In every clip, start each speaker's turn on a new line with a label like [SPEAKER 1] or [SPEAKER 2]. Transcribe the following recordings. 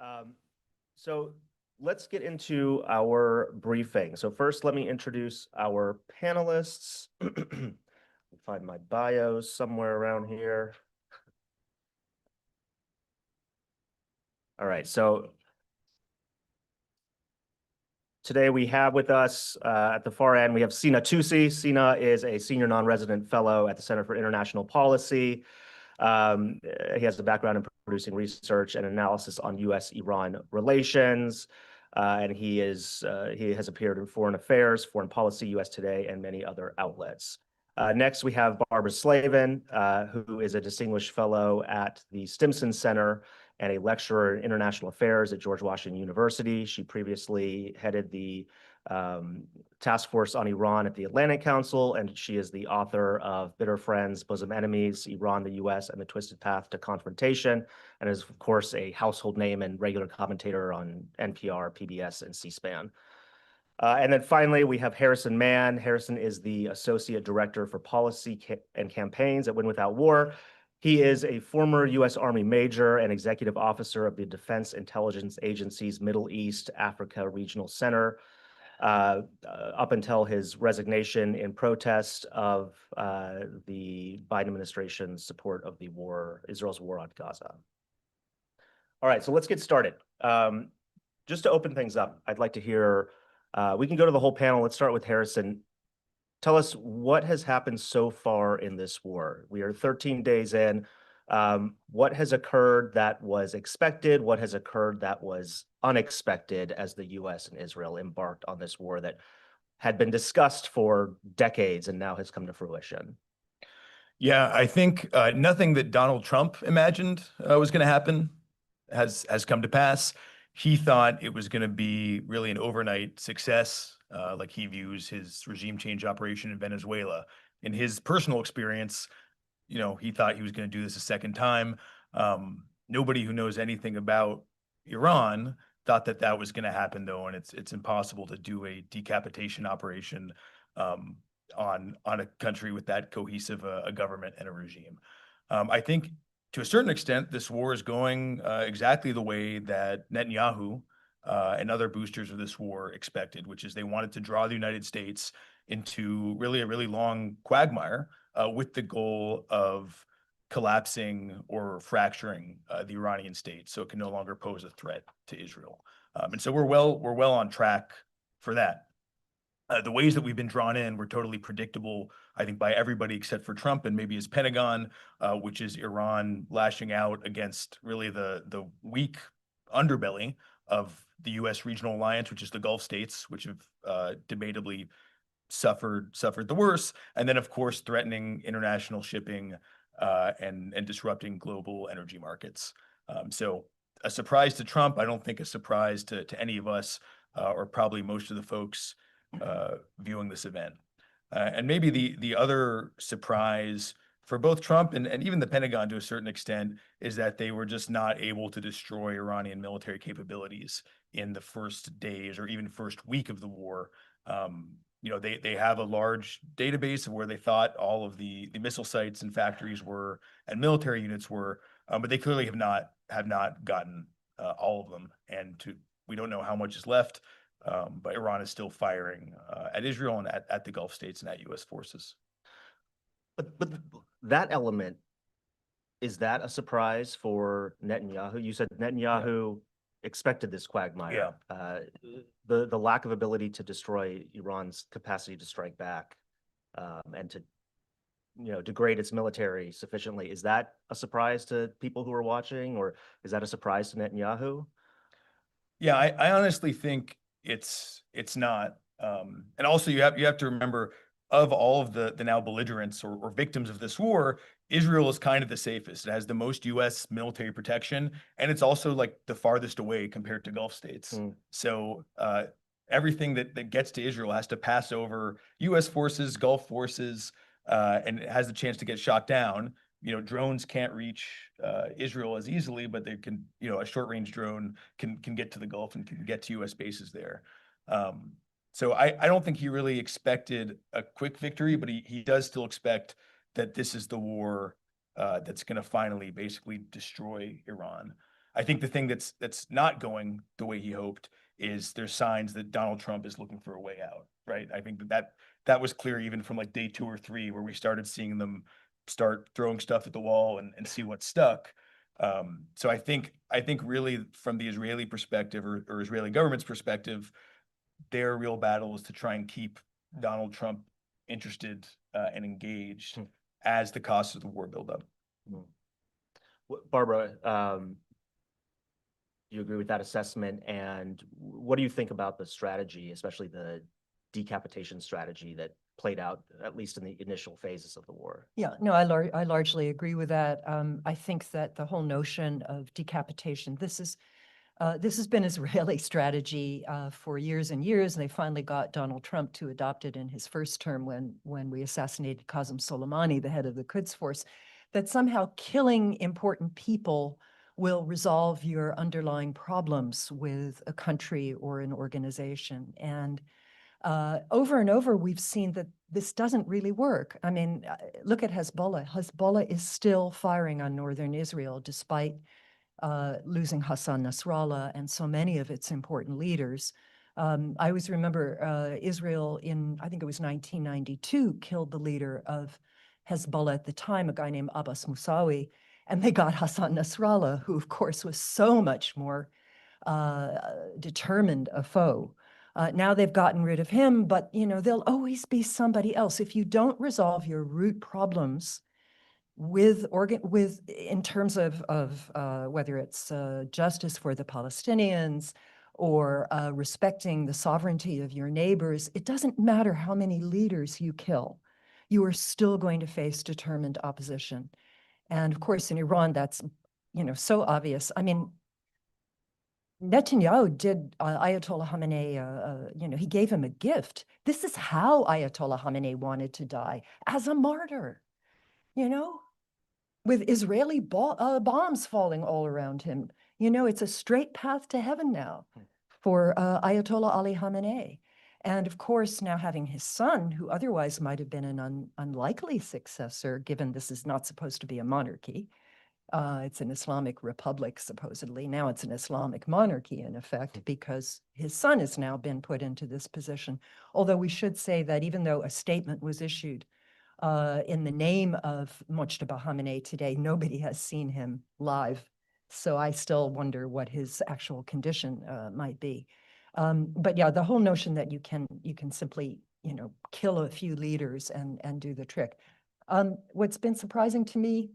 [SPEAKER 1] Um, so let's get into our briefing. So first, let me introduce our panelists. Find my bios somewhere around here. All right, so today we have with us at the far end, we have Sina Tusi. Sina is a senior non-resident fellow at the Center for International Policy. He has a background in producing research and analysis on U.S.-Iran relations, and he has appeared in Foreign Affairs, Foreign Policy, U.S. Today, and many other outlets. Next, we have Barbara Slavin, who is a distinguished fellow at the Stimson Center and a lecturer in international affairs at George Washington University. She previously headed the task force on Iran at the Atlantic Council, and she is the author of Bitter Friends, Bosom Enemies, Iran, the U.S., and the Twisted Path to Confrontation, and is, of course, a household name and regular commentator on NPR, PBS, and C-SPAN. And then finally, we have Harrison Mann. Harrison is the Associate Director for Policy and Campaigns at Win Without War. He is a former U.S. Army Major and Executive Officer of the Defense Intelligence Agency's Middle East Africa Regional Center, up until his resignation in protest of the Biden administration's support of the war, Israel's war on Gaza. All right, so let's get started. Just to open things up, I'd like to hear, we can go to the whole panel. Let's start with Harrison. Tell us what has happened so far in this war. We are 13 days in. What has occurred that was expected? What has occurred that was unexpected as the U.S. and Israel embarked on this war that had been discussed for decades and now has come to fruition?
[SPEAKER 2] Yeah, I think nothing that Donald Trump imagined was going to happen has come to pass. He thought it was going to be really an overnight success, like he views his regime change operation in Venezuela. In his personal experience, he thought he was going to do this a second time. Nobody who knows anything about Iran thought that that was going to happen, though, and it's impossible to do a decapitation operation on a country with that cohesive a government and a regime. I think to a certain extent, this war is going exactly the way that Netanyahu and other boosters of this war expected, which is they wanted to draw the United States into really a really long quagmire with the goal of collapsing or fracturing the Iranian state so it can no longer pose a threat to Israel. And so we're well on track for that. The ways that we've been drawn in were totally predictable, I think, by everybody except for Trump and maybe his Pentagon, which is Iran lashing out against really the weak underbelly of the U.S. regional alliance, which is the Gulf states, which have debatably suffered the worst, and then, of course, threatening international shipping and disrupting global energy markets. So a surprise to Trump, I don't think a surprise to any of us or probably most of the folks viewing this event. And maybe the other surprise for both Trump and even the Pentagon to a certain extent is that they were just not able to destroy Iranian military capabilities in the first days or even first week of the war. They have a large database of where they thought all of the missile sites and factories were and military units were, but they clearly have not gotten all of them. And we don't know how much is left. But Iran is still firing at Israel and at the Gulf states and at U.S. forces.
[SPEAKER 1] But that element, is that a surprise for Netanyahu? You said Netanyahu expected this quagmire.
[SPEAKER 2] Yeah.
[SPEAKER 1] The lack of ability to destroy Iran's capacity to strike back and to degrade its military sufficiently. Is that a surprise to people who are watching, or is that a surprise to Netanyahu?
[SPEAKER 2] Yeah, I honestly think it's not. And also you have to remember, of all of the now belligerents or victims of this war, Israel is kind of the safest. It has the most U.S. military protection, and it's also like the farthest away compared to Gulf states. So everything that gets to Israel has to pass over U.S. forces, Gulf forces, and it has the chance to get shot down. Drones can't reach Israel as easily, but they can, a short-range drone can get to the Gulf and can get to U.S. bases there. So I don't think he really expected a quick victory, but he does still expect that this is the war that's going to finally basically destroy Iran. I think the thing that's not going the way he hoped is there's signs that Donald Trump is looking for a way out, right? I think that was clear even from like day 2 or 3, where we started seeing them start throwing stuff at the wall and see what stuck. So I think really from the Israeli perspective or Israeli government's perspective, their real battle is to try and keep Donald Trump interested and engaged as the costs of the war build up.
[SPEAKER 1] Barbara, you agree with that assessment? And what do you think about the strategy, especially the decapitation strategy that played out, at least in the initial phases of the war?
[SPEAKER 3] Yeah, no, I largely agree with that. I think that the whole notion of decapitation, this has been Israeli strategy for years and years, and they finally got Donald Trump to adopt it in his first term when we assassinated Qasem Soleimani, the head of the Quds Force, that somehow killing important people will resolve your underlying problems with a country or an organization. And over and over, we've seen that this doesn't really work. I mean, look at Hezbollah. Hezbollah is still firing on northern Israel, despite losing Hassan Nasrallah and so many of its important leaders. I always remember Israel I think it was 1992, killed the leader of Hezbollah at the time, a guy named Abbas Musawi, and they got Hassan Nasrallah, who of course was so much more determined a foe. Now they've gotten rid of him, but there'll always be somebody else. If you don't resolve your root problems in terms of whether it's justice for the Palestinians or respecting the sovereignty of your neighbors, it doesn't matter how many leaders you kill. You are still going to face determined opposition. And of course, in Iran, that's so obvious. I mean, Netanyahu did Ayatollah Khamenei, he gave him a gift. This is how Ayatollah Khamenei wanted to die, as a martyr, with Israeli bombs falling all around him. It's a straight path to heaven now for Ayatollah Ali Khamenei. And of course, now having his son, who otherwise might have been an unlikely successor, given this is not supposed to be a monarchy. It's an Islamic republic, supposedly. Now it's an Islamic monarchy, in effect, because his son has now been put into this position. Although we should say that even though a statement was issued in the name of Mojtaba Khamenei today, nobody has seen him live. So I still wonder what his actual condition might be. But yeah, the whole notion that you can simply, kill a few leaders and do the trick. What's been surprising to me,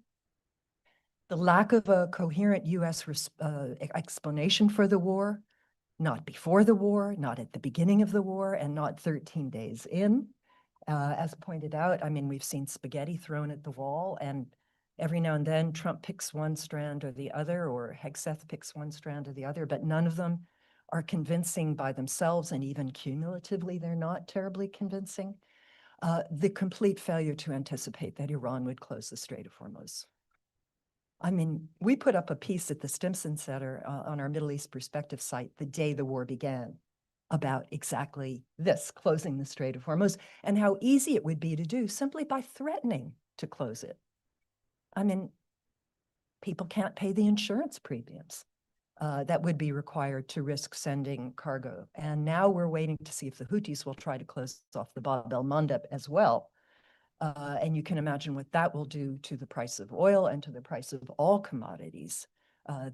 [SPEAKER 3] the lack of a coherent U.S. explanation for the war, not before the war, not at the beginning of the war, and not 13 days in. As pointed out, I mean, we've seen spaghetti thrown at the wall, and every now and then Trump picks one strand or the other, or Hegseth picks one strand or the other, but none of them are convincing by themselves, and even cumulatively, they're not terribly convincing. The complete failure to anticipate that Iran would close the Strait of Hormuz. I mean, we put up a piece at the Stimson Center on our Middle East Perspective site the day the war began about exactly this, closing the Strait of Hormuz, and how easy it would be to do simply by threatening to close it. I mean, people can't pay the insurance premiums that would be required to risk sending cargo. And now we're waiting to see if the Houthis will try to close off the Bab el-Mandeb as well. And you can imagine what that will do to the price of oil and to the price of all commodities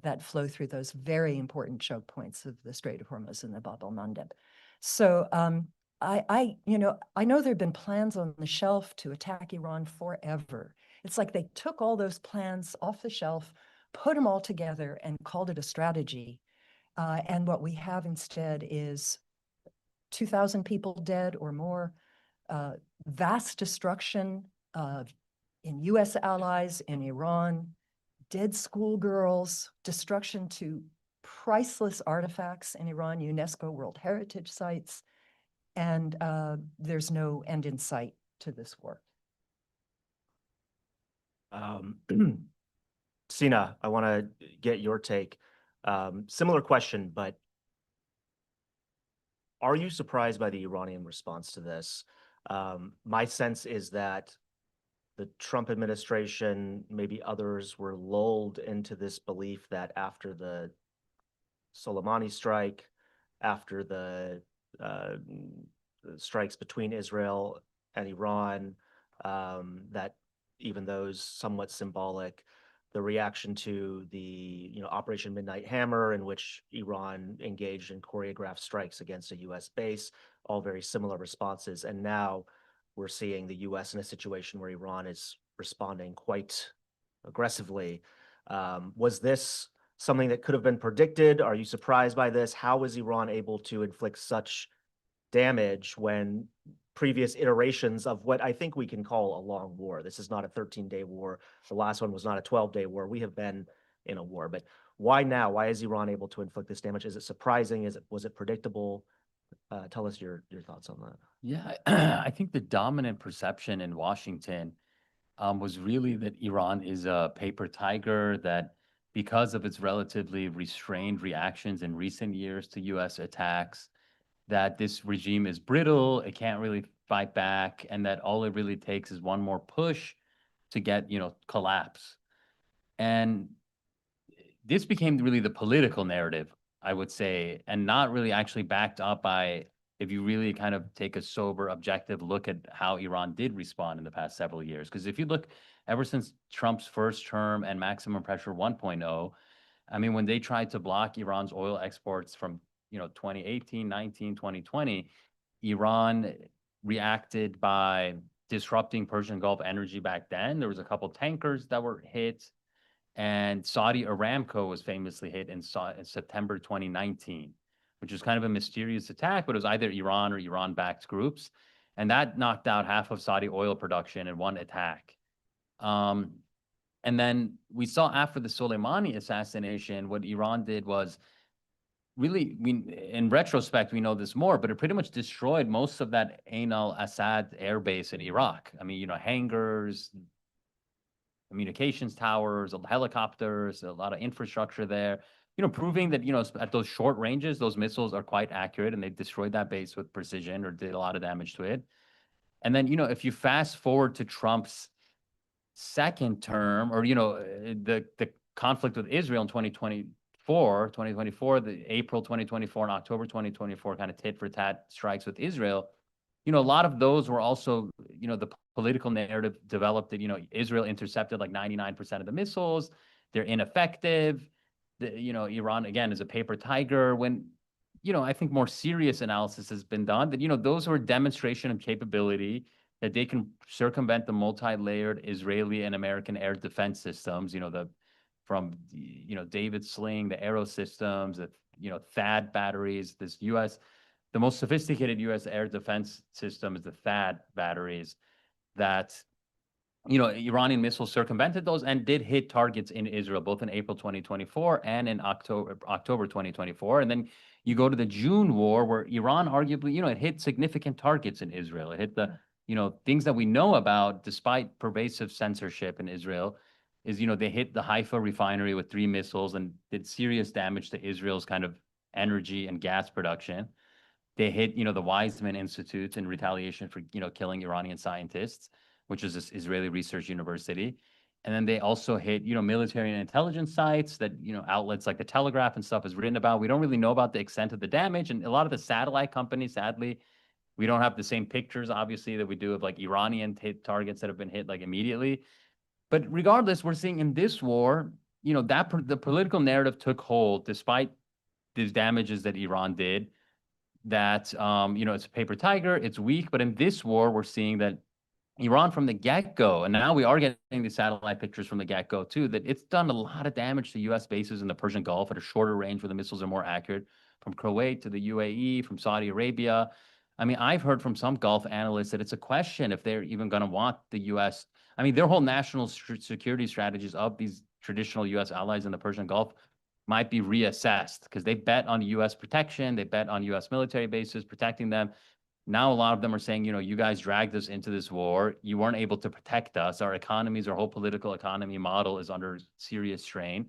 [SPEAKER 3] that flow through those very important choke points of the Strait of Hormuz and the Bab el-Mandeb. So I know there have been plans on the shelf to attack Iran forever. It's like they took all those plans off the shelf, put them all together, and called it a strategy. And what we have instead is 2,000 people dead or more, vast destruction in U.S. allies in Iran, dead schoolgirls, destruction to priceless artifacts in Iran, UNESCO World Heritage Sites, and there's no end in sight to this war.
[SPEAKER 1] Sina, I want to get your take. Similar question, but are you surprised by the Iranian response to this? My sense is that the Trump administration, maybe others, were lulled into this belief that after the Soleimani strike, after the strikes between Israel and Iran, that even those somewhat symbolic, the reaction to the Operation Midnight Hammer, in which Iran engaged in choreographed strikes against a U.S. base, all very similar responses. And now we're seeing the U.S. in a situation where Iran is responding quite aggressively. Was this something that could have been predicted? Are you surprised by this? How was Iran able to inflict such damage when previous iterations of what I think we can call a long war? This is not a 13-day war. The last one was not a 12-day war. We have been in a war, but why now? Why is Iran able to inflict this damage? Is it surprising? Was it predictable? Tell us your thoughts on that.
[SPEAKER 4] Yeah, I think the dominant perception in Washington was really that Iran is a paper tiger, that because of its relatively restrained reactions in recent years to U.S. attacks, that this regime is brittle, it can't really fight back, and that all it really takes is one more push to get, collapse. And this became really the political narrative, I would say, and not really actually backed up by, if you really kind of take a sober, objective look at how Iran did respond in the past several years. Because if you look, ever since Trump's first term and Maximum Pressure 1.0, I mean, when they tried to block Iran's oil exports from 2018, 19, 2020, Iran reacted by disrupting Persian Gulf energy back then. There was a couple tankers that were hit, and Saudi Aramco was famously hit in September 2019, which was kind of a mysterious attack, but it was either Iran or Iran-backed groups, and that knocked out half of Saudi oil production in one attack. And then we saw after the Soleimani assassination, what Iran did was really, in retrospect, we know this more, but it pretty much destroyed most of that Ain al-Assad air base in Iraq. I mean, hangars, communications towers, helicopters, a lot of infrastructure there, proving that, at those short ranges, those missiles are quite accurate, and they destroyed that base with precision or did a lot of damage to it. And then, if you fast forward to Trump's second term, or, the conflict with Israel in 2024, the April 2024 and October 2024 kind of tit for tat strikes with Israel, a lot of those were also, the political narrative developed that, Israel intercepted like 99% of the missiles, they're ineffective, Iran, again, is a paper tiger, when, I think more serious analysis has been done that, those were a demonstration of capability, that they can circumvent the multi-layered Israeli and American air defense systems, from David Sling, the Arrow systems, the, THAAD batteries, the most sophisticated U.S. air defense system is the THAAD batteries, that, Iranian missiles circumvented those and did hit targets in Israel, both in April 2024 and in October 2024. And then you go to the June war, where Iran arguably, it hit significant targets in Israel. It hit the, things that we know about, despite pervasive censorship in Israel, is, they hit the Haifa refinery with 3 missiles and did serious damage to Israel's kind of energy and gas production. They hit, the Weizmann Institute in retaliation for, killing Iranian scientists, which is this Israeli research university. And then they also hit, military and intelligence sites that, outlets like the Telegraph and stuff has written about. We don't really know about the extent of the damage. And a lot of the satellite companies, sadly, we don't have the same pictures, obviously, that we do of like Iranian targets that have been hit like immediately. But regardless, we're seeing in this war, the political narrative took hold despite these damages that Iran did, that, it's a paper tiger, it's weak. But in this war, we're seeing that Iran from the get-go, and now we are getting the satellite pictures from the get-go too, that it's done a lot of damage to U.S. bases in the Persian Gulf at a shorter range where the missiles are more accurate, from Kuwait to the UAE, from Saudi Arabia. I mean, I've heard from some Gulf analysts that it's a question if they're even going to want the U.S. I mean, their whole national security strategies of these traditional U.S. allies in the Persian Gulf might be reassessed, because they bet on U.S. protection, they bet on U.S. military bases protecting them. Now, a lot of them are saying, you guys dragged us into this war. You weren't able to protect us. Our economies, our whole political economy model is under serious strain.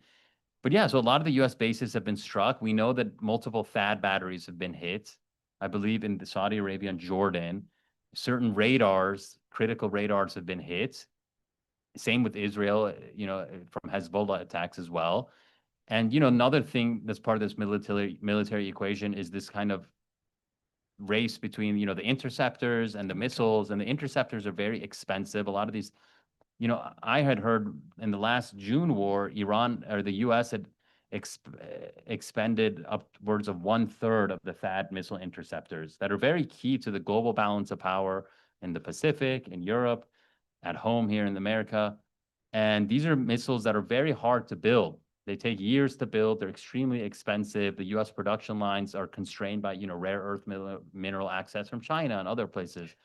[SPEAKER 4] But yeah, so a lot of the U.S. bases have been struck. We know that multiple THAAD batteries have been hit, I believe, in Saudi Arabia and Jordan. Certain radars, critical radars, have been hit. Same with Israel, from Hezbollah attacks as well. And, another thing that's part of this military equation is this kind of race between, the interceptors and the missiles. And the interceptors are very expensive. A lot of these, I had heard in the last June war, Iran or the US had expended upwards of 1/3 of the THAAD missile interceptors that are very key to the global balance of power in the Pacific, in Europe, at home here in America. And these are missiles that are very hard to build. They take years to build. They're extremely expensive. The U.S. production lines are constrained by, rare earth mineral access from China and other places.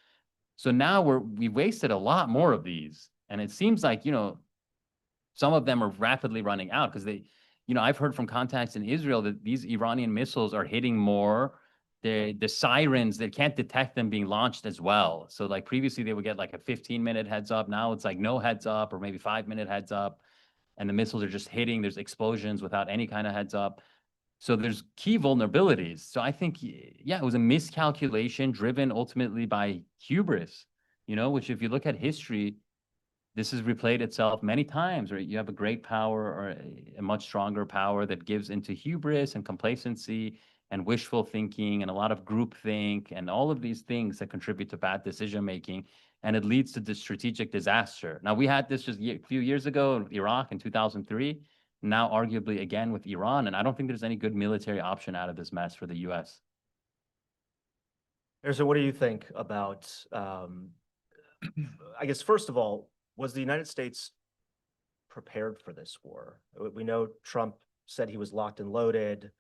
[SPEAKER 4] So now we've wasted a lot more of these. And it seems like, some of them are rapidly running out because I've heard from contacts in Israel that these Iranian missiles are hitting more. The sirens, they can't detect them being launched as well. So like previously they would get like a 15-minute heads up. Now it's like no heads up or maybe 5-minute heads up. And the missiles are just hitting. There's explosions without any kind of heads up. So there's key vulnerabilities. So I think, yeah, it was a miscalculation driven ultimately by hubris, which if you look at history, this has replayed itself many times, right? You have a great power or a much stronger power that gives into hubris and complacency and wishful thinking and a lot of groupthink and all of these things that contribute to bad decision making. And it leads to this strategic disaster. Now, we had this just a few years ago in Iraq in 2003, now arguably again with Iran. And I don't think there's any good military option out of this mess for the U.S.
[SPEAKER 1] So what do you think about, I guess, first of all, was the United States prepared for this war? We know Trump said he was locked and loaded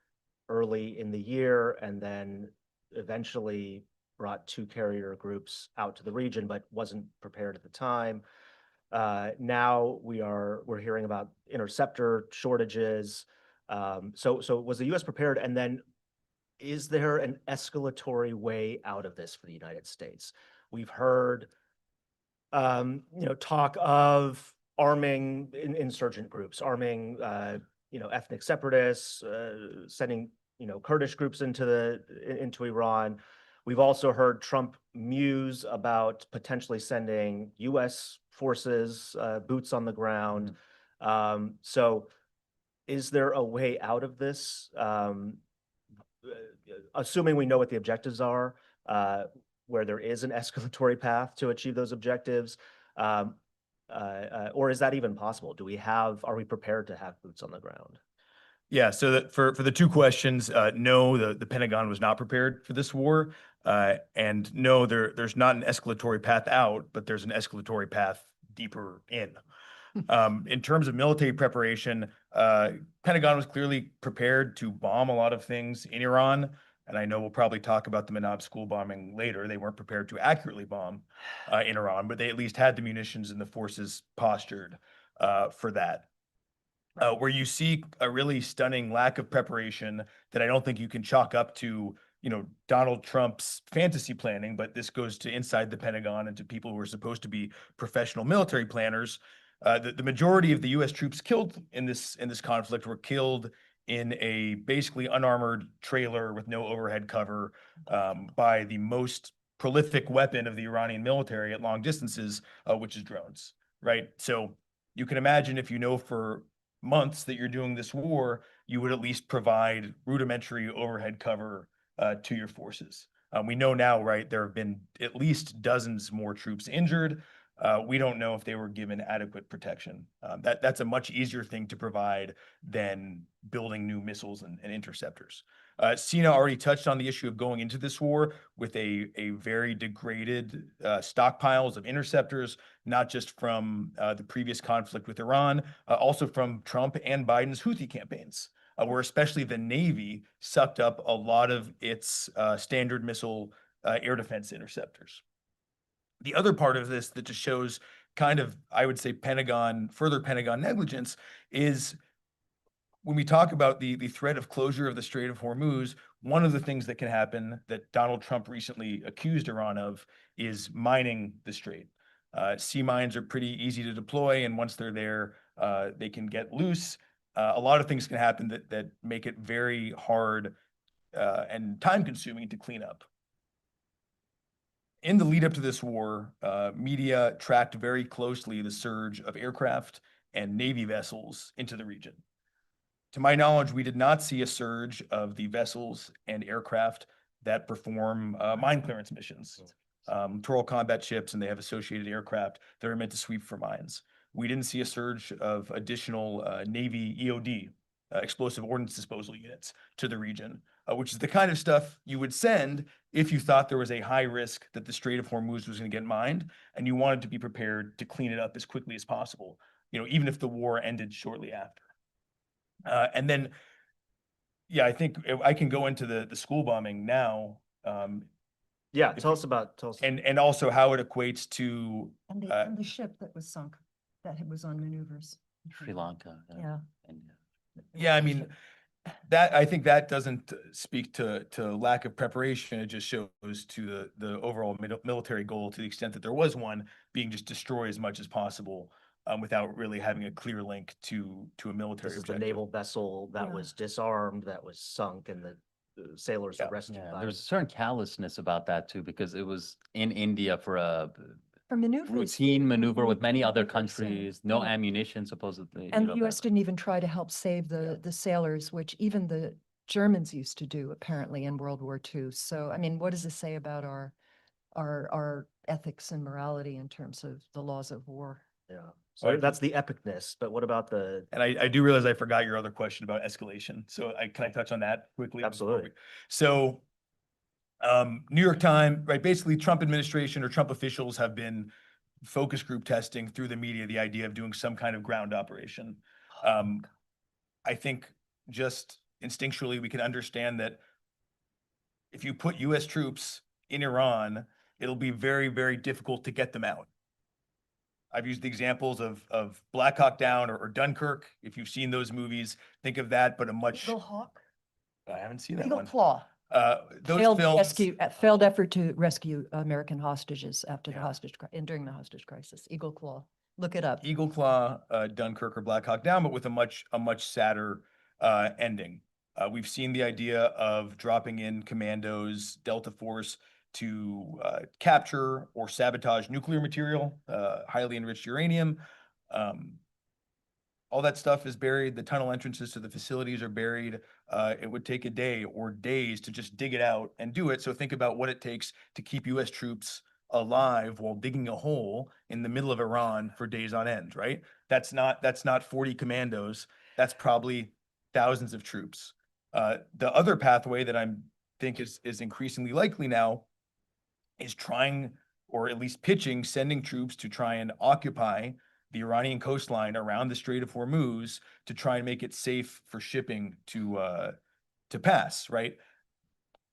[SPEAKER 1] early in the year and then eventually brought 2 carrier groups out to the region, but wasn't prepared at the time. Now we're hearing about interceptor shortages. So was the U.S. prepared? And then is there an escalatory way out of this for the United States? We've heard talk of arming insurgent groups, arming, ethnic separatists, sending, Kurdish groups into Iran. We've also heard Trump muse about potentially sending U.S. forces, boots on the ground. So is there a way out of this? Assuming we know what the objectives are, where there is an escalatory path to achieve those objectives, or is that even possible? Are we prepared to have boots on the ground?
[SPEAKER 2] Yeah, so that for the 2 questions, no, the Pentagon was not prepared for this war, and no, there's not an escalatory path out, but there's an escalatory path deeper in. In terms of military preparation, Pentagon was clearly prepared to bomb a lot of things in Iran. And I know we'll probably talk about the Manab school bombing later. They weren't prepared to accurately bomb in Iran, but they at least had the munitions and the forces postured for that. Where you see a really stunning lack of preparation that I don't think you can chalk up to, Donald Trump's fantasy planning, but this goes to inside the Pentagon and to people who are supposed to be professional military planners. The majority of the U.S. troops killed in this conflict were killed in a basically unarmored trailer with no overhead cover by the most prolific weapon of the Iranian military at long distances, which is drones, right? So you can imagine if for months that you're doing this war, you would at least provide rudimentary overhead cover to your forces. We know now, right, there have been at least dozens more troops injured. We don't know if they were given adequate protection. That's a much easier thing to provide than building new missiles and interceptors. Sina already touched on the issue of going into this war with a very degraded stockpiles of interceptors, not just from the previous conflict with Iran, also from Trump and Biden's Houthi campaigns, where especially the Navy sucked up a lot of its standard missile air defense interceptors. The other part of this that just shows kind of, I would say, further Pentagon negligence is when we talk about the threat of closure of the Strait of Hormuz, one of the things that can happen that Donald Trump recently accused Iran of is mining the strait. Sea mines are pretty easy to deploy, and once they're there, they can get loose. A lot of things can happen that make it very hard and time-consuming to clean up. in the lead up to this war, media tracked very closely the surge of aircraft and Navy vessels into the region. To my knowledge, we did not see a surge of the vessels and aircraft that perform mine clearance missions. Littoral combat ships, and they have associated aircraft that are meant to sweep for mines. We didn't see a surge of additional Navy EOD, explosive ordnance disposal units, to the region, which is the kind of stuff you would send if you thought there was a high risk that the Strait of Hormuz was going to get mined, and you wanted to be prepared to clean it up as quickly as possible, even if the war ended shortly after. And then, yeah, I think I can go into the school bombing now.
[SPEAKER 1] Yeah, tell us about.
[SPEAKER 2] And also how it equates to
[SPEAKER 3] And the ship that was sunk, that was on maneuvers.
[SPEAKER 4] Sri Lanka.
[SPEAKER 3] Yeah.
[SPEAKER 4] India.
[SPEAKER 2] Yeah, I mean, I think that doesn't speak to lack of preparation. It just shows to the overall military goal, to the extent that there was one, being just destroy as much as possible, without really having a clear link to a military
[SPEAKER 1] This is the
[SPEAKER 2] objective.
[SPEAKER 1] naval vessel that was disarmed, that was sunk, and the sailors arrested.
[SPEAKER 4] Yeah,
[SPEAKER 1] by
[SPEAKER 4] there's a certain callousness about that too, because it was in India for a
[SPEAKER 3] For maneuvers.
[SPEAKER 4] routine maneuver with many other
[SPEAKER 3] maneuvers, yeah.
[SPEAKER 4] countries, no
[SPEAKER 3] Yeah.
[SPEAKER 4] ammunition supposedly.
[SPEAKER 3] And the US didn't even try to help save the sailors, which even the Germans used to do apparently in World War II. So, I mean, what does this say about our ethics and morality in terms of the laws of war?
[SPEAKER 1] Yeah. So that's the epicness, but what about the?
[SPEAKER 2] And I do realize I forgot your other question about escalation. So can I touch on that quickly?
[SPEAKER 1] Absolutely.
[SPEAKER 2] So New York Times, right? Basically, Trump administration or Trump officials have been focus group testing through the media the idea of doing some kind of ground operation. I think just instinctually we can understand that if you put US troops in Iran, it'll be very, very difficult to get them out. I've used the examples of Black Hawk Down or Dunkirk. If you've seen those movies, think of that, but a much.
[SPEAKER 3] Eagle Hawk?
[SPEAKER 2] I haven't seen that
[SPEAKER 3] Eagle
[SPEAKER 2] one.
[SPEAKER 3] Claw.
[SPEAKER 2] Those
[SPEAKER 3] Failed
[SPEAKER 2] films.
[SPEAKER 3] failed effort to rescue American hostages after
[SPEAKER 2] Yeah.
[SPEAKER 3] during the hostage crisis. Eagle Claw. Look it up.
[SPEAKER 2] Eagle Claw, Dunkirk, or Black Hawk Down, but with a much sadder ending. We've seen the idea of dropping in commandos, Delta Force, to capture or sabotage nuclear material, highly enriched uranium. All that stuff is buried. The tunnel entrances to the facilities are buried. It would take a day or days to just dig it out and do it. So think about what it takes to keep US troops alive while digging a hole in the middle of Iran for days on end, right? That's not 40 commandos. That's probably thousands of troops. The other pathway that I think is increasingly likely now is trying, or at least pitching, sending troops to try and occupy the Iranian coastline around the Strait of Hormuz to try and make it safe for shipping to pass, right?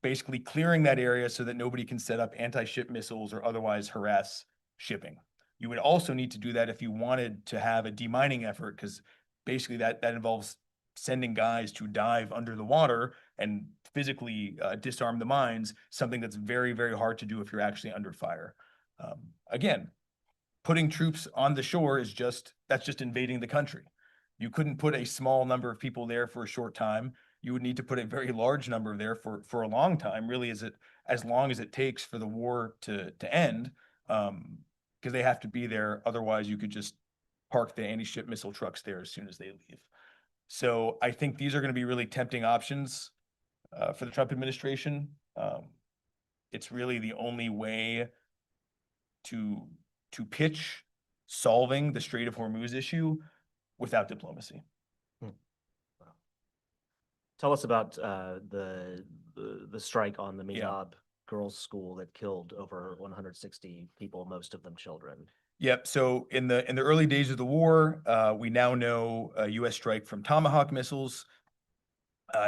[SPEAKER 2] Basically clearing that area so that nobody can set up anti-ship missiles or otherwise harass shipping. You would also need to do that if you wanted to have a demining effort, because basically that involves sending guys to dive under the water and physically disarm the mines, something that's very, very hard to do if you're actually under fire. Again, putting troops on the shore that's just invading the country. You couldn't put a small number of people there for a short time. You would need to put a very large number there for a long time, really, as long as it takes for the war to end, because they have to be there. Otherwise, you could just park the anti-ship missile trucks there as soon as they leave. So I think these are going to be really tempting options for the Trump administration. It's really the only way to pitch solving the Strait of Hormuz issue without diplomacy.
[SPEAKER 1] Tell us about the strike on the Minab girls' school that killed over 160 people, most of them children.
[SPEAKER 2] Yep. So in the early days of the war, we now know a U.S. strike from Tomahawk missiles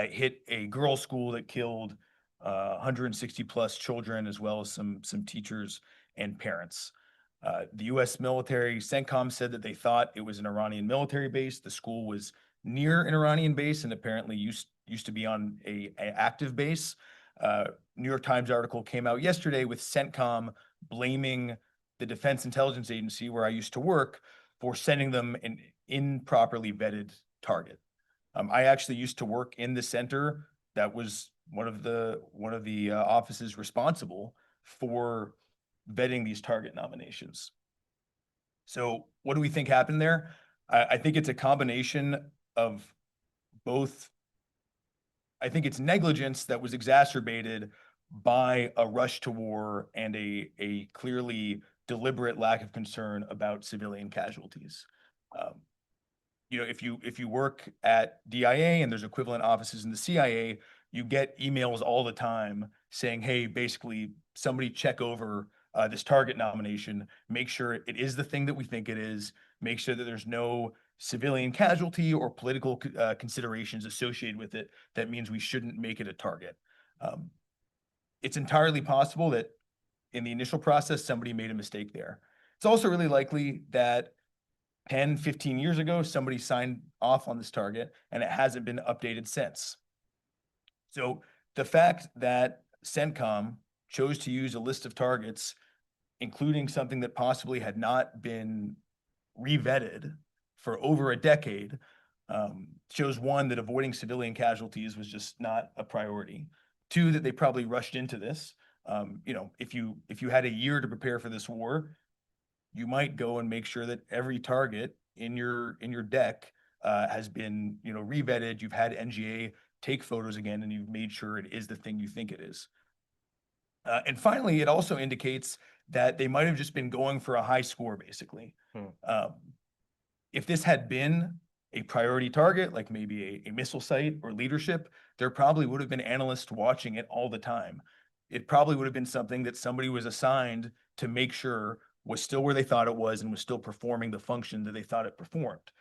[SPEAKER 2] hit a girls' school that killed 160 plus children, as well as some teachers and parents. The U.S. military CENTCOM said that they thought it was an Iranian military base. The school was near an Iranian base and apparently used to be on a active base. New York Times article came out yesterday with CENTCOM blaming the Defense Intelligence Agency, where I used to work, for sending them an improperly vetted target. I actually used to work in the center that was one of the offices responsible for vetting these target nominations. So what do we think happened there? I think it's a combination of both. I think it's negligence that was exacerbated by a rush to war and a clearly deliberate lack of concern about civilian casualties. You know, if you work at DIA and there's equivalent offices in the CIA, you get emails all the time saying, hey, basically somebody check over this target nomination, make sure it is the thing that we think it is, make sure that there's no civilian casualty or political considerations associated with it. That means we shouldn't make it a target. It's entirely possible that in the initial process, somebody made a mistake there. It's also really likely that 10, 15 years ago, somebody signed off on this target and it hasn't been updated since. So the fact that CENTCOM chose to use a list of targets, including something that possibly had not been revetted for over a decade, shows one, that avoiding civilian casualties was just not a priority. Two, that they probably rushed into this. You know, if you had a year to prepare for this war, you might go and make sure that every target in your deck has been, you know, revetted. You've had NGA take photos again, and you've made sure it is the thing you think it is. And finally, it also indicates that they might have just been going for a high score, basically. If this had been a priority target, like maybe a missile site or leadership, there probably would have been analysts watching it all the time. It probably would have been something that somebody was assigned to make sure was still where they thought it was and was still performing the function that they thought it performed.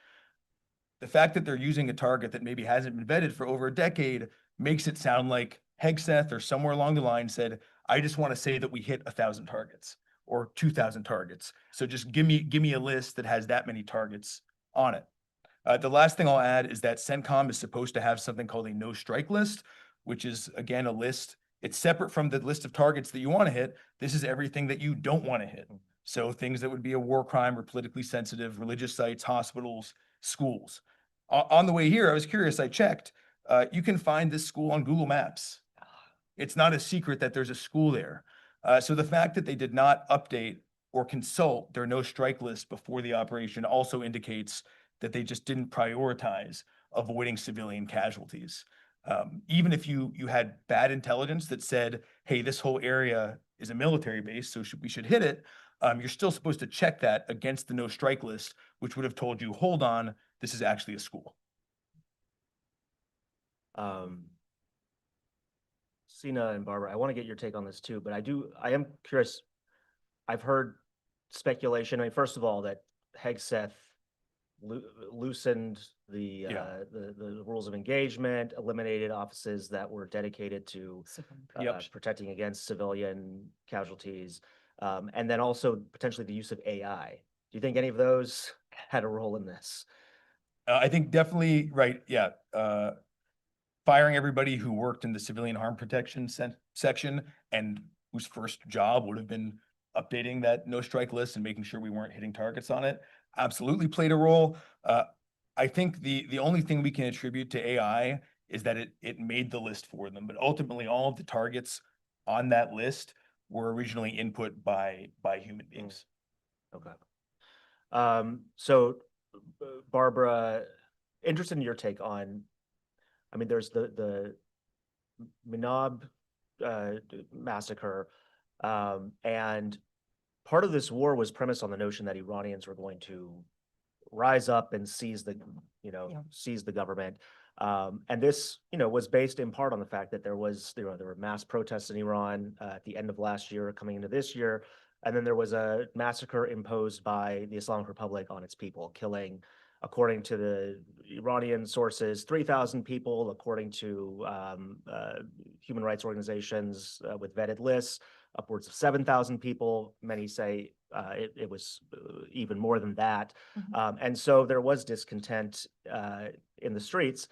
[SPEAKER 2] The fact that they're using a target that maybe hasn't been vetted for over a decade makes it sound like Hegseth or somewhere along the line said, I just want to say that we hit 1,000 targets or 2,000 targets. So just give me a list that has that many targets on it. The last thing I'll add is that CENTCOM is supposed to have something called a no strike list, which is, again, a list. It's separate from the list of targets that you want to hit. This is everything that you don't want to hit. So things that would be a war crime or politically sensitive, religious sites, hospitals, schools. On the way here, I was curious, I checked. You can find this school on Google Maps. It's not a secret that there's a school there. So the fact that they did not update or consult their no strike list before the operation also indicates that they just didn't prioritize avoiding civilian casualties. Even if you had bad intelligence that said, hey, this whole area is a military base, so we should hit it, you're still supposed to check that against the no strike list, which would have told you, hold on, this is actually a school.
[SPEAKER 1] Sina and Barbara, I want to get your take on this too, but I am curious. I've heard speculation. I mean, first of all, that Hegseth loosened the rules of engagement, eliminated offices that were dedicated to protecting against civilian casualties, and then also potentially the use of AI. Do you think any of those had a role in this?
[SPEAKER 2] I think definitely, right, yeah. Firing everybody who worked in the civilian harm protection section and whose first job would have been updating that no strike list and making sure we weren't hitting targets on it absolutely played a role. I think the only thing we can attribute to AI is that it made the list for them, but ultimately all of the targets on that list were originally input by human beings.
[SPEAKER 1] Okay. So Barbara, interested in your take on, I mean, there's the Minab massacre, and part of this war was premised on the notion that Iranians were going to rise up and seize the government. And this, was based in part on the fact that there were mass protests in Iran at the end of last year, coming into this year, and then there was a massacre imposed by the Islamic Republic on its people, killing, according to the Iranian sources, 3,000 people, according to human rights organizations with vetted lists, upwards of 7,000 people. Many say it was even more than that. And so there was discontent in the streets.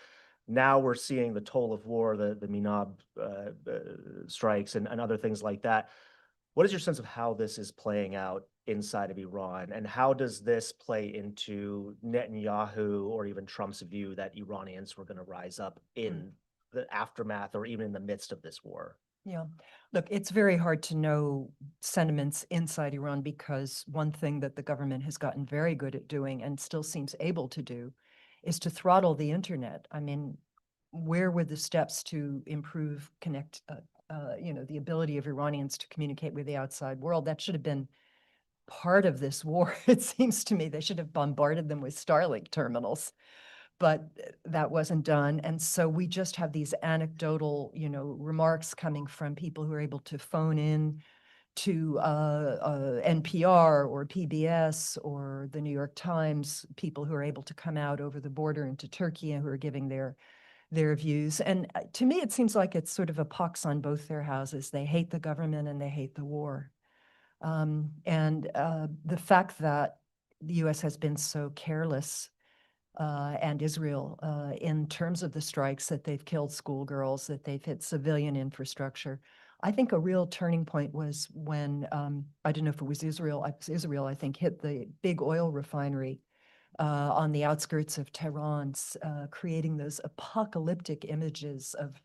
[SPEAKER 1] Now we're seeing the toll of war, the Minab strikes and other things like that. What is your sense of how this is playing out inside of Iran? And how does this play into Netanyahu or even Trump's view that Iranians were going to rise up in the aftermath or even in the midst of this war?
[SPEAKER 3] Yeah. Look, it's very hard to know sentiments inside Iran because one thing that the government has gotten very good at doing and still seems able to do is to throttle the internet. I mean, where were the steps to improve the ability of Iranians to communicate with the outside world? That should have been part of this war. It seems to me they should have bombarded them with Starlink terminals, but that wasn't done. And so we just have these anecdotal, remarks coming from people who are able to phone in to NPR or PBS or the New York Times, people who are able to come out over the border into Turkey and who are giving their views. And to me, it seems like it's sort of a pox on both their houses. They hate the government and they hate the war. The fact that the U.S. has been so careless and Israel in terms of the strikes, that they've killed schoolgirls, that they've hit civilian infrastructure. I think a real turning point was when, I don't know if it was Israel, I think, hit the big oil refinery on the outskirts of Tehran, creating those apocalyptic images of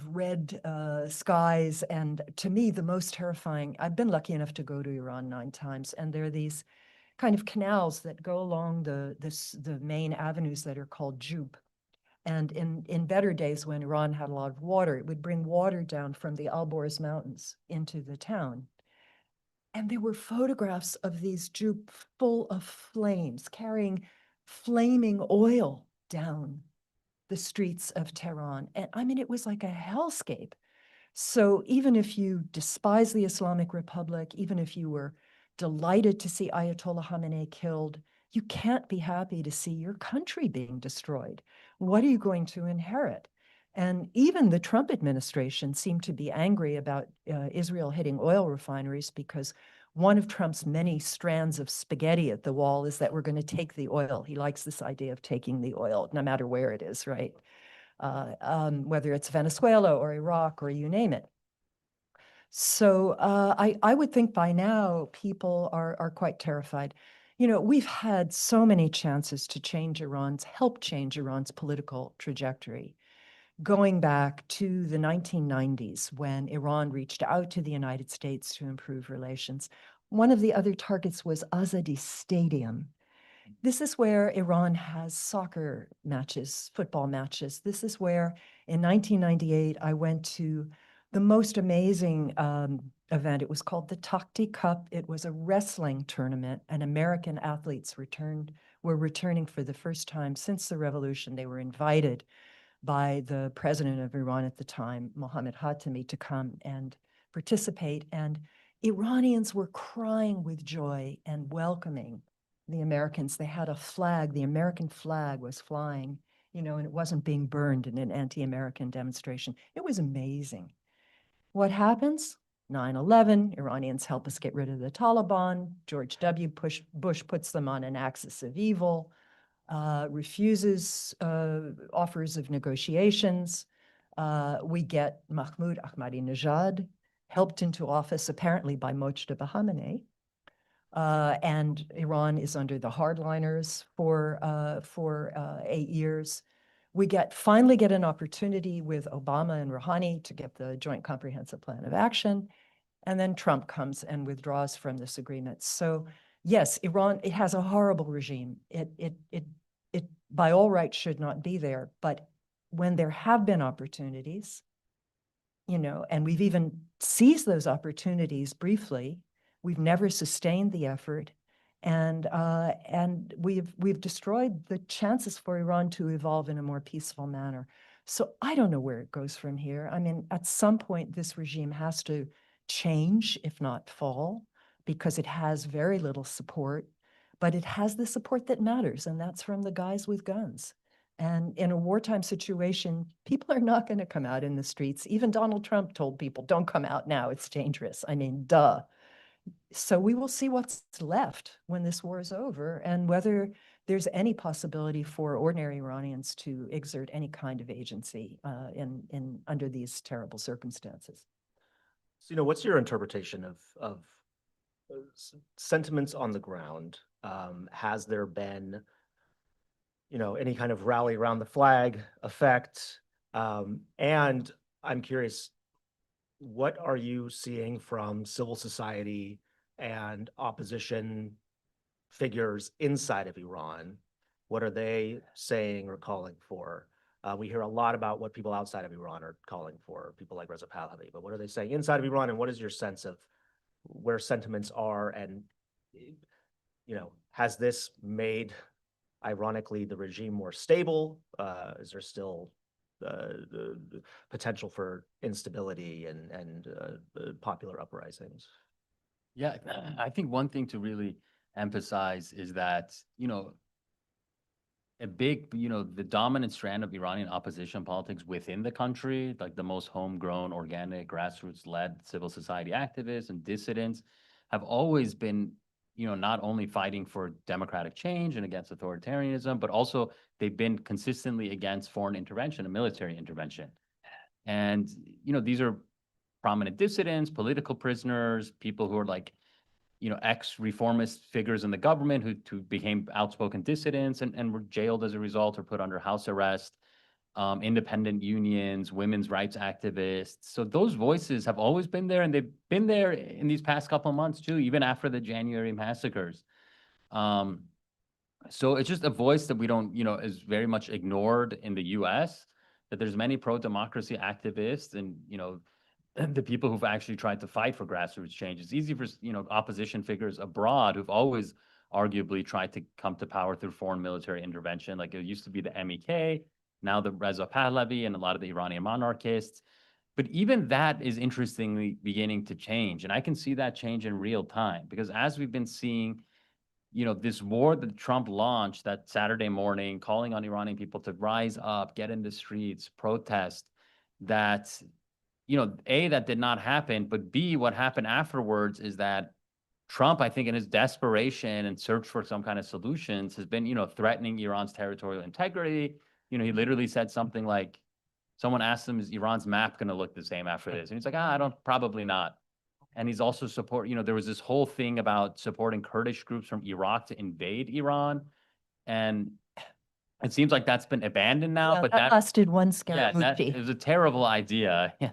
[SPEAKER 3] red skies. And to me, the most terrifying, I've been lucky enough to go to Iran 9 times, and there are these kind of canals that go along the main avenues that are called Jub. And in better days, when Iran had a lot of water, it would bring water down from the Alborz Mountains into the town. And there were photographs of these Jub full of flames, carrying flaming oil down the streets of Tehran. And I mean, it was like a hellscape. So even if you despise the Islamic Republic, even if you were delighted to see Ayatollah Khamenei killed, you can't be happy to see your country being destroyed. What are you going to inherit? And even the Trump administration seemed to be angry about Israel hitting oil refineries, because one of Trump's many strands of spaghetti at the wall is that we're going to take the oil. He likes this idea of taking the oil, no matter where it is, right? Whether it's Venezuela or Iraq or you name it. So I would think by now people are quite terrified. We've had so many chances to help change Iran's political trajectory, going back to the 1990s when Iran reached out to the United States to improve relations. One of the other targets was Azadi Stadium. This is where Iran has soccer matches, football matches. This is where in 1998, I went to the most amazing event. It was called the Takhti Cup. It was a wrestling tournament, and American athletes were returning for the first time since the revolution. They were invited by the president of Iran at the time, Mohammad Khatami, to come and participate. And Iranians were crying with joy and welcoming the Americans. They had a flag, the American flag was flying, and it wasn't being burned in an anti-American demonstration. It was amazing. What happens? 9/11, Iranians help us get rid of the Taliban. George W. Bush puts them on an axis of evil, refuses offers of negotiations. We get Mahmoud Ahmadinejad helped into office apparently by Mojtaba Khamenei. And Iran is under the hardliners for 8 years. We finally get an opportunity with Obama and Rouhani to get the Joint Comprehensive Plan of Action, and then Trump comes and withdraws from this agreement. So yes, Iran, it has a horrible regime. It by all rights should not be there. But when there have been opportunities, and we've even seized those opportunities briefly, we've never sustained the effort, and we've destroyed the chances for Iran to evolve in a more peaceful manner. So I don't know where it goes from here. I mean, at some point, this regime has to change, if not fall, because it has very little support, but it has the support that matters, and that's from the guys with guns. And in a wartime situation, people are not going to come out in the streets. Even Donald Trump told people, don't come out now, it's dangerous. I mean, duh. So we will see what's left when this war is over, and whether there's any possibility for ordinary Iranians to exert any kind of agency under these terrible circumstances.
[SPEAKER 1] So, what's your interpretation of sentiments on the ground? Has there been, any kind of rally around the flag effect? And I'm curious, what are you seeing from civil society and opposition figures inside of Iran? What are they saying or calling for? We hear a lot about what people outside of Iran are calling for, people like Reza Pahlavi, but what are they saying inside of Iran, and what is your sense of where sentiments are? And, has this made, ironically, the regime more stable? Is there still the potential for instability and popular uprisings?
[SPEAKER 4] Yeah, I think one thing to really emphasize is that, the dominant strand of Iranian opposition politics within the country, like the most homegrown, organic, grassroots-led civil society activists and dissidents, have always been, not only fighting for democratic change and against authoritarianism, but also they've been consistently against foreign intervention and military intervention. And, these are prominent dissidents, political prisoners, people who are like, ex-reformist figures in the government who became outspoken dissidents and were jailed as a result or put under house arrest, independent unions, women's rights activists. So those voices have always been there, and they've been there in these past couple of months too, even after the January massacres. So it's just a voice that we don't, is very much ignored in the US, that there's many pro-democracy activists and, the people who've actually tried to fight for grassroots change. It's easy for, opposition figures abroad who've always arguably tried to come to power through foreign military intervention. Like it used to be the MEK, now the Reza Pahlavi and a lot of the Iranian monarchists. But even that is interestingly beginning to change. And I can see that change in real time, because as we've been seeing, this war that Trump launched that Saturday morning, calling on Iranian people to rise up, get in the streets, protest, that A, that did not happen, but B, what happened afterwards is that Trump, I think in his desperation and search for some kind of solutions, has been, threatening Iran's territorial integrity. He literally said something like, someone asked him, is Iran's map going to look the same after this? And he's like, probably not. And he's also there was this whole thing about supporting Kurdish groups from Iraq to invade Iran. And it seems like that's been abandoned now,
[SPEAKER 3] Yeah,
[SPEAKER 4] but
[SPEAKER 3] that lasted one
[SPEAKER 4] it
[SPEAKER 3] Scaramucci.
[SPEAKER 4] was a terrible idea. Yeah,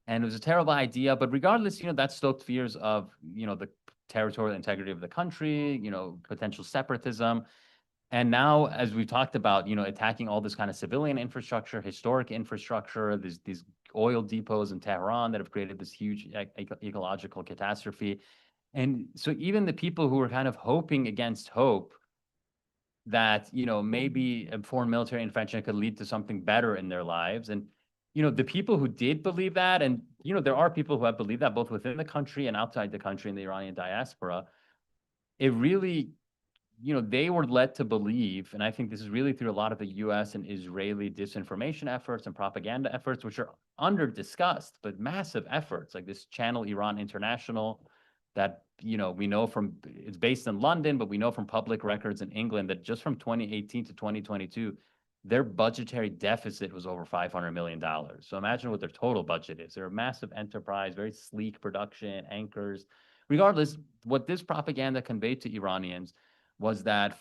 [SPEAKER 4] and it was a terrible idea. But regardless, that stoked fears of, the territorial integrity of the country, potential separatism. And now, as we've talked about, attacking all this kind of civilian infrastructure, historic infrastructure, these oil depots in Tehran that have created this huge ecological catastrophe. And so even the people who were kind of hoping against hope that, maybe a foreign military intervention could lead to something better in their lives. And, the people who did believe that, and, there are people who have believed that both within the country and outside the country in the Iranian diaspora, it really, they were led to believe, and I think this is really through a lot of the US and Israeli disinformation efforts and propaganda efforts, which are under-discussed, but massive efforts, like this channel, Iran International, that, we know from, it's based in London, but we know from public records in England that just from 2018 to 2022, their budgetary deficit was over $500 million. So imagine what their total budget is. They're a massive enterprise, very sleek production, anchors. Regardless, what this propaganda conveyed to Iranians was that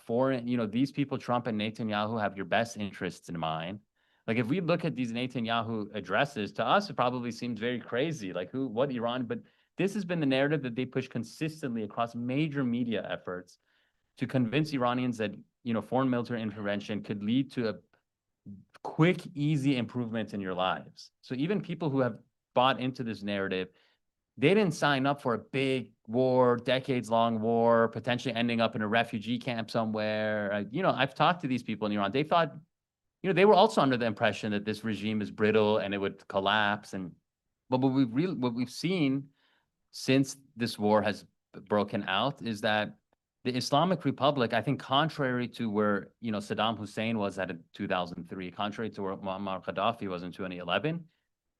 [SPEAKER 4] these people, Trump and Netanyahu, have your best interests in mind. Like if we look at these Netanyahu addresses, to us, it probably seems very crazy. Like what Iran, but this has been the narrative that they push consistently across major media efforts to convince Iranians that, foreign military intervention could lead to a quick, easy improvement in your lives. So even people who have bought into this narrative, they didn't sign up for a big war, decades-long war, potentially ending up in a refugee camp somewhere. I've talked to these people in Iran. They thought, they were also under the impression that this regime is brittle and it would collapse. But what we've seen since this war has broken out is that the Islamic Republic, I think, contrary to where, Saddam Hussein was at in 2003, contrary to where Muammar Gaddafi was in 2011,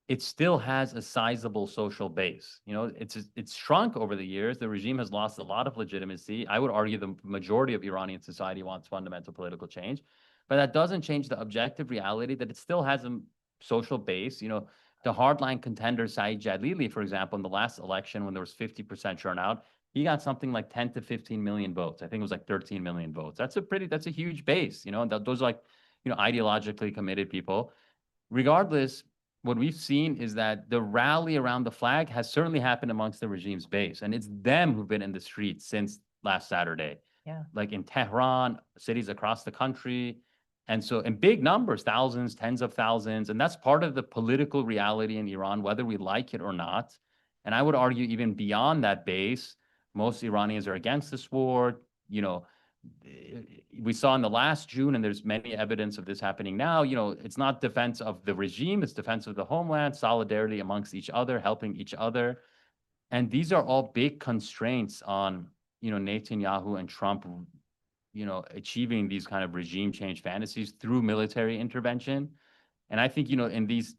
[SPEAKER 4] it still has a sizable social base. It's shrunk over the years. The regime has lost a lot of legitimacy. I would argue the majority of Iranian society wants fundamental political change, but that doesn't change the objective reality that it still has a social base. The hardline contender Saeed Jalili, for example, in the last election when there was 50% turnout, he got something like 10 to 15 million votes. I think it was like 13 million votes. That's a huge base, and those are like, ideologically committed people. Regardless, what we've seen is that the rally around the flag has certainly happened amongst the regime's base, and it's them who've been in the streets since last Saturday.
[SPEAKER 3] Yeah.
[SPEAKER 4] Like in Tehran, cities across the country. And so in big numbers, thousands, tens of thousands, and that's part of the political reality in Iran, whether we like it or not. And I would argue even beyond that base, most Iranians are against this war. You know, we saw in the last June, and there's many evidence of this happening now, you know, it's not defense of the regime, it's defense of the homeland, solidarity amongst each other, helping each other. And these are all big constraints on, you know, Netanyahu and Trump, you know, achieving these kind of regime change fantasies through military intervention. And I think, you know, in these,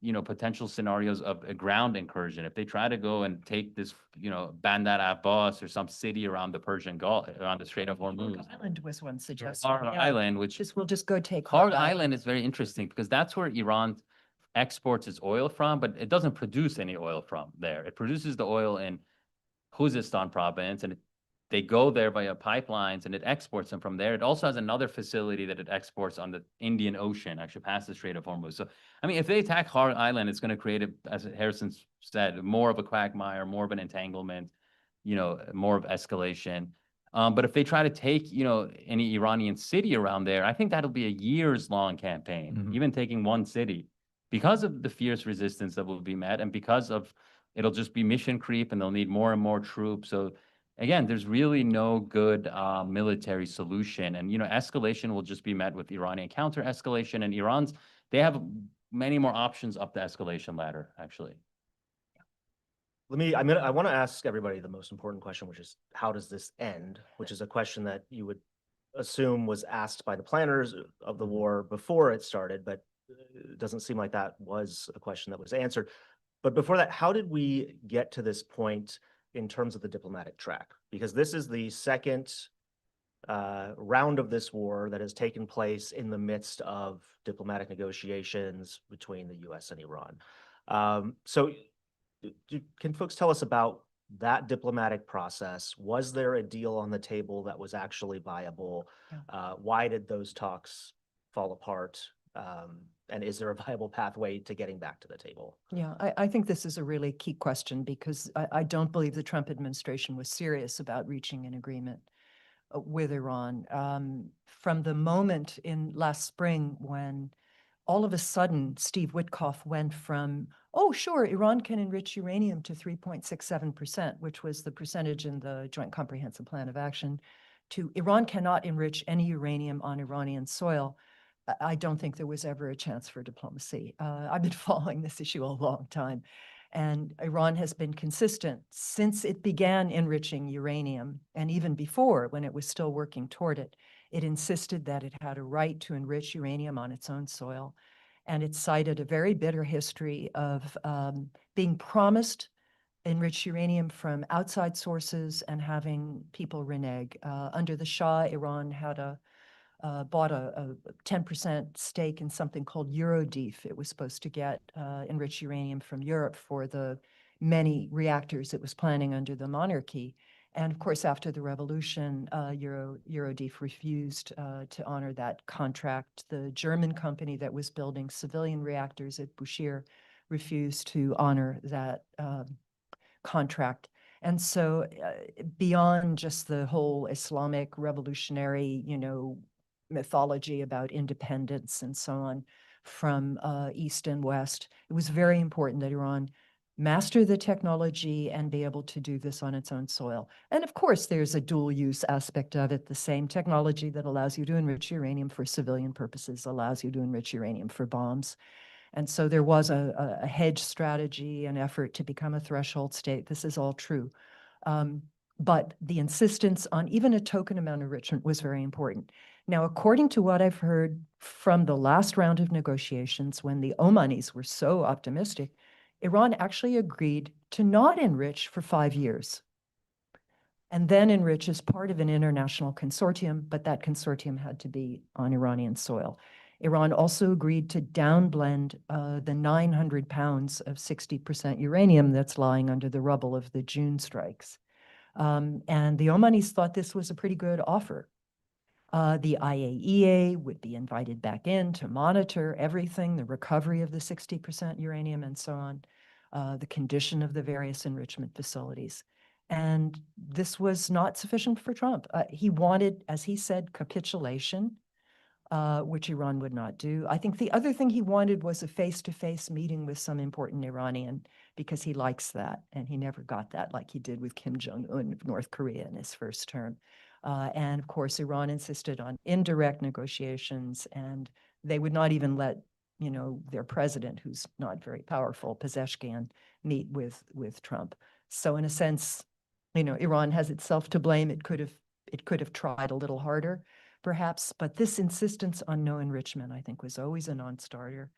[SPEAKER 4] you know, potential scenarios of a ground incursion, if they try to go and take this, you know, Bandar Abbas or some city around the Persian Gulf, around the Strait of Hormuz.
[SPEAKER 3] Island was one suggestion.
[SPEAKER 4] Har Island, which
[SPEAKER 3] We'll just go take
[SPEAKER 4] Har Island is very interesting because that's where Iran exports its oil from, but it doesn't produce any oil from there. It produces the oil in Khuzestan province, and they go there via pipelines, and it exports them from there. It also has another facility that it exports on the Indian Ocean, actually past the Strait of Hormuz. So, I mean, if they attack Har Island, it's going to create, as Harrison said, more of a quagmire, more of an entanglement, you know, more of escalation. But if they try to take, you know, any Iranian city around there, I think that'll be a years-long campaign, even taking one city, because of the fierce resistance that will be met, and because of it'll just be mission creep, and they'll need more and more troops. So again, there's really no good military solution. And, you know, escalation will just be met with Iranian counter-escalation, and they have many more options up the escalation ladder, actually.
[SPEAKER 1] I want to ask everybody the most important question, which is, how does this end? Which is a question that you would assume was asked by the planners of the war before it started, but it doesn't seem like that was a question that was answered. But before that, how did we get to this point in terms of the diplomatic track? Because this is the second round of this war that has taken place in the midst of diplomatic negotiations between the U.S. and Iran. So can folks tell us about that diplomatic process? Was there a deal on the table that was actually viable?
[SPEAKER 3] Yeah.
[SPEAKER 1] Why did those talks fall apart? And is there a viable pathway to getting back to the table?
[SPEAKER 3] Yeah, I think this is a really key question, because I don't believe the Trump administration was serious about reaching an agreement with Iran. From the moment in last spring when all of a sudden Steve Witkoff went from, oh, sure, Iran can enrich uranium to 3.67%, which was the percentage in the Joint Comprehensive Plan of Action, to Iran cannot enrich any uranium on Iranian soil. I don't think there was ever a chance for diplomacy. I've been following this issue a long time, and Iran has been consistent since it began enriching uranium, and even before, when it was still working toward it. It insisted that it had a right to enrich uranium on its own soil, and it cited a very bitter history of being promised enriched uranium from outside sources and having people renege. Under the Shah, Iran had bought a 10% stake in something called Eurodif. It was supposed to get enriched uranium from Europe for the many reactors it was planning under the monarchy. And of course, after the revolution, Eurodif refused to honor that contract. The German company that was building civilian reactors at Bushehr refused to honor that contract. And so beyond just the whole Islamic revolutionary, you know, mythology about independence and so on from East and West, it was very important that Iran master the technology and be able to do this on its own soil. And of course, there's a dual use aspect of it. The same technology that allows you to enrich uranium for civilian purposes allows you to enrich uranium for bombs. And so there was a hedge strategy, an effort to become a threshold state. This is all true. But the insistence on even a token amount of enrichment was very important. Now, according to what I've heard from the last round of negotiations, when the Omanis were so optimistic, Iran actually agreed to not enrich for 5 years, and then enrich as part of an international consortium, but that consortium had to be on Iranian soil. Iran also agreed to downblend the 900 pounds of 60% uranium that's lying under the rubble of the June strikes. And the Omanis thought this was a pretty good offer. The IAEA would be invited back in to monitor everything, the recovery of the 60% uranium and so on, the condition of the various enrichment facilities. And this was not sufficient for Trump. He wanted, as he said, capitulation, which Iran would not do. I think the other thing he wanted was a face-to-face meeting with some important Iranian, because he likes that, and he never got that like he did with Kim Jong-un of North Korea in his first term. And of course, Iran insisted on indirect negotiations, and they would not even let, their president, who's not very powerful, Pezeshkian, meet with Trump. So in a sense, Iran has itself to blame. It could have tried a little harder, perhaps, but this insistence on no enrichment, I think, was always a non-starter.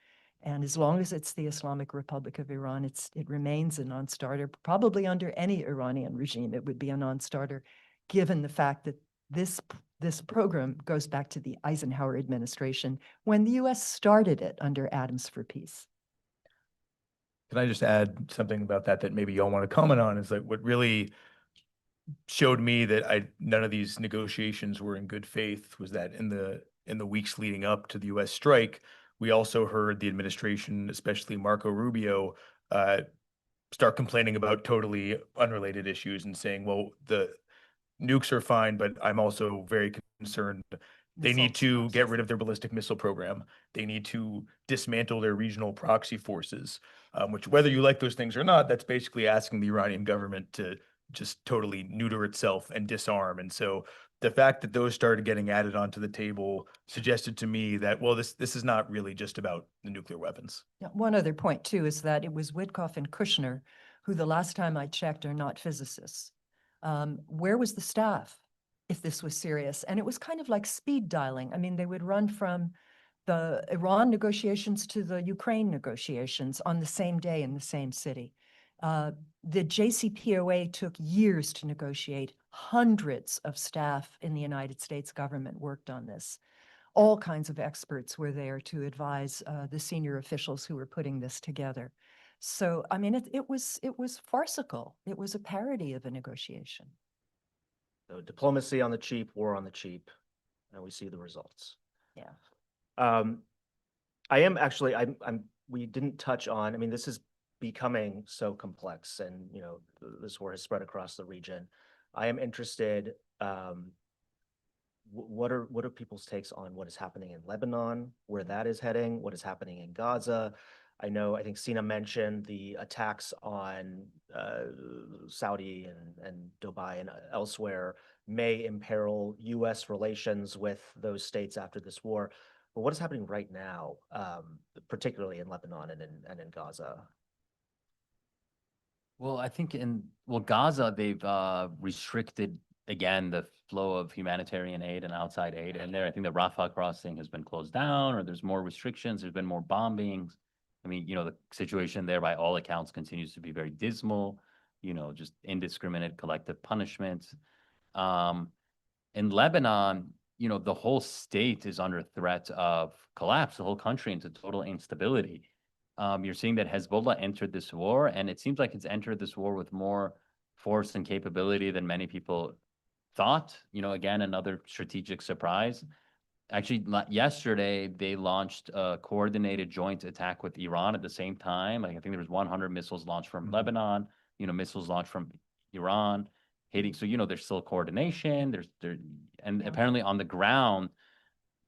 [SPEAKER 3] And as long as it's the Islamic Republic of Iran, it remains a non-starter. Probably under any Iranian regime, it would be a non-starter, given the fact that this program goes back to the Eisenhower administration when the U.S. started it under Atoms for Peace.
[SPEAKER 2] Can I just add something about that maybe y'all want to comment on? Is like what really showed me that none of these negotiations were in good faith was that in the weeks leading up to the U.S. strike, we also heard the administration, especially Marco Rubio, start complaining about totally unrelated issues and saying, well, the nukes are fine, but I'm also very concerned. They need to get rid of their ballistic missile program. They need to dismantle their regional proxy forces, which, whether you like those things or not, that's basically asking the Iranian government to just totally neuter itself and disarm. And so the fact that those started getting added onto the table suggested to me that, well, this is not really just about the nuclear weapons.
[SPEAKER 3] Yeah, one other point, too, is that it was Witkoff and Kushner, who the last time I checked are not physicists. Where was the staff if this was serious? And it was kind of like speed dialing. I mean, they would run from the Iran negotiations to the Ukraine negotiations on the same day in the same city. The JCPOA took years to negotiate. Hundreds of staff in the United States government worked on this. All kinds of experts were there to advise the senior officials who were putting this together. So, I mean, it was farcical. It was a parody of a negotiation.
[SPEAKER 1] So diplomacy on the cheap, war on the cheap, and we see the results.
[SPEAKER 3] Yeah.
[SPEAKER 1] I am actually, we didn't touch on, I mean, this is becoming so complex, and, this war has spread across the region. I am interested, what are people's takes on what is happening in Lebanon, where that is heading, what is happening in Gaza? I think Sina mentioned the attacks on Saudi and Dubai and elsewhere may imperil U.S. relations with those states after this war. But what is happening right now, particularly in Lebanon and in Gaza?
[SPEAKER 4] Well, I think Gaza, they've restricted again the flow of humanitarian aid and outside aid. And there, I think the Rafah crossing has been closed down, or there's more restrictions. There's been more bombings. I mean, the situation there, by all accounts, continues to be very dismal. Just indiscriminate collective punishment. In Lebanon, the whole state is under threat of collapse. The whole country into total instability. You're seeing that Hezbollah entered this war, and it seems like it's entered this war with more force and capability than many people thought. Again, another strategic surprise. Actually, yesterday, they launched a coordinated joint attack with Iran at the same time. Like, I think there was 100 missiles launched from Lebanon, missiles launched from Iran, hitting. So, there's still coordination. And apparently on the ground,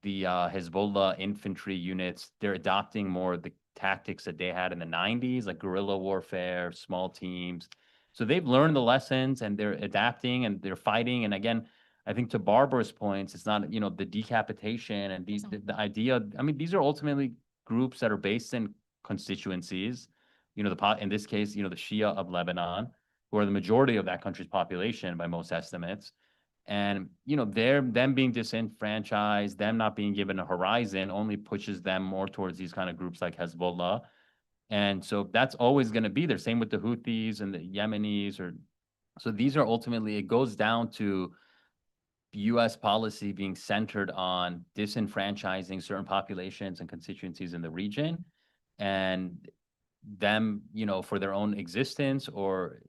[SPEAKER 4] the Hezbollah infantry units, they're adopting more of the tactics that they had in the 90s, like guerrilla warfare, small teams. So they've learned the lessons, and they're adapting, and they're fighting. And again, I think to Barbara's points, it's not, the decapitation and the idea. I mean, these are ultimately groups that are based in constituencies. In this case, the Shia of Lebanon, who are the majority of that country's population by most estimates. And, them being disenfranchised, them not being given a horizon only pushes them more towards these kind of groups like Hezbollah. And so that's always going to be there. Same with the Houthis and the Yemenis. So these are ultimately, it goes down to U.S. policy being centered on disenfranchising certain populations and constituencies in the region, and them, for their own existence or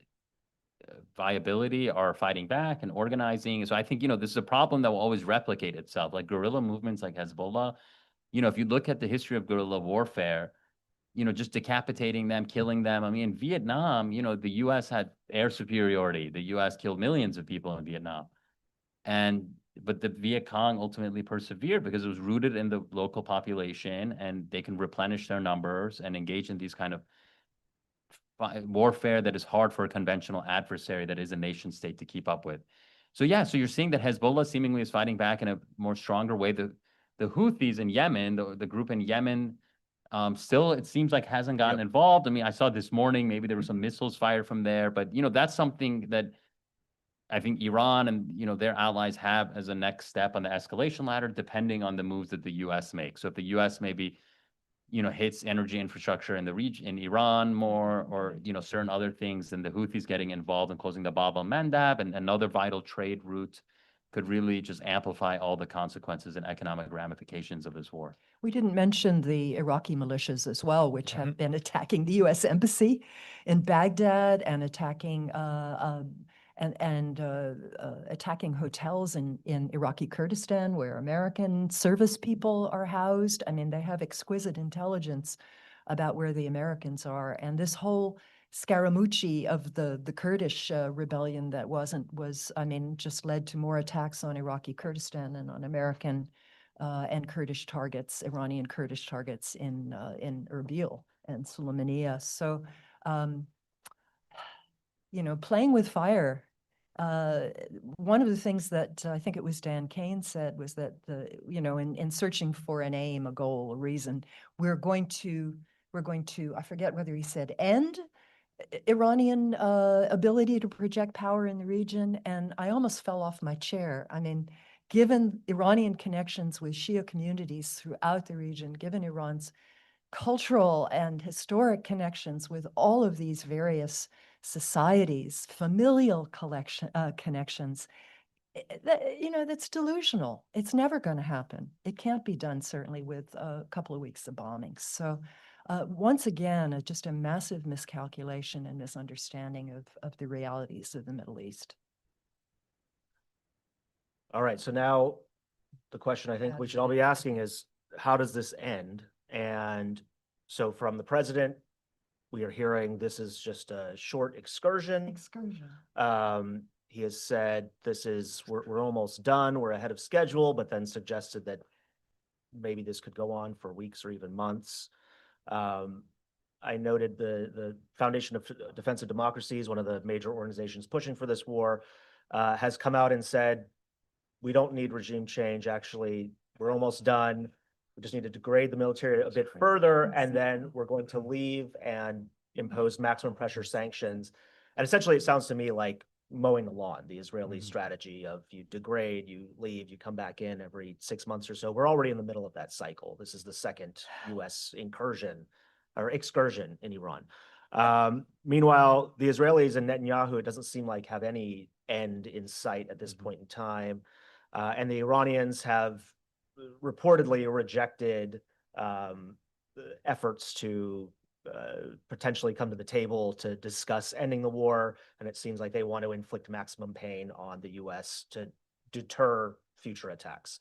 [SPEAKER 4] viability are fighting back and organizing. So I think, this is a problem that will always replicate itself. Like guerrilla movements like Hezbollah, if you look at the history of guerrilla warfare, just decapitating them, killing them. I mean, in Vietnam, the U.S. had air superiority. The U.S. killed millions of people in Vietnam. But the Viet Cong ultimately persevered because it was rooted in the local population, and they can replenish their numbers and engage in these kind of warfare that is hard for a conventional adversary that is a nation state to keep up with. So yeah, so you're seeing that Hezbollah seemingly is fighting back in a more stronger way. The Houthis in Yemen, the group in Yemen, still it seems like hasn't gotten involved. I mean, I saw this morning maybe there were some missiles fired from there, but that's something that I think Iran and their allies have as a next step on the escalation ladder, depending on the moves that the U.S. makes. So if the U.S. maybe hits energy infrastructure in the region, in Iran more, or, certain other things, and the Houthis getting involved in closing the Bab el-Mandab and another vital trade route could really just amplify all the consequences and economic ramifications of this war.
[SPEAKER 3] We didn't mention the Iraqi militias as well, which have been attacking the U.S. embassy in Baghdad and attacking attacking hotels in Iraqi Kurdistan where American service people are housed. I mean, they have exquisite intelligence about where the Americans are. And this whole Scaramucci of the Kurdish rebellion that just led to more attacks on Iraqi Kurdistan and on American and Kurdish targets, Iranian Kurdish targets in Erbil and Sulaymaniyah. So, playing with fire. One of the things that I think it was Dan Kane said was that in searching for an aim, a goal, a reason, we're going to, I forget whether he said end Iranian ability to project power in the region. And I almost fell off my chair. I mean, given Iranian connections with Shia communities throughout the region, given Iran's cultural and historic connections with all of these various societies, familial connections, that's delusional. It's never going to happen. It can't be done, certainly, with a couple of weeks of bombings. So once again, just a massive miscalculation and misunderstanding of the realities of the Middle East.
[SPEAKER 1] All right, so now the question I think we should all be asking is, how does this end? And so from the president, we are hearing this is just a short excursion. He has said we're almost done, we're ahead of schedule, but then suggested that maybe this could go on for weeks or even months. I noted the Foundation of Defense of Democracies, one of the major organizations pushing for this war, has come out and said, we don't need regime change. Actually, we're almost done. We just need to degrade the military a bit further, and then we're going to leave and impose maximum pressure sanctions. And essentially, it sounds to me like mowing the lawn, the Israeli strategy of you degrade, you leave, you come back in every 6 months or so. We're already in the middle of that cycle. This is the second U.S. incursion or excursion in Iran. Meanwhile, the Israelis and Netanyahu, it doesn't seem like have any end in sight at this point in time. And the Iranians have reportedly rejected efforts to potentially come to the table to discuss ending the war. And it seems like they want to inflict maximum pain on the U.S. to deter future attacks.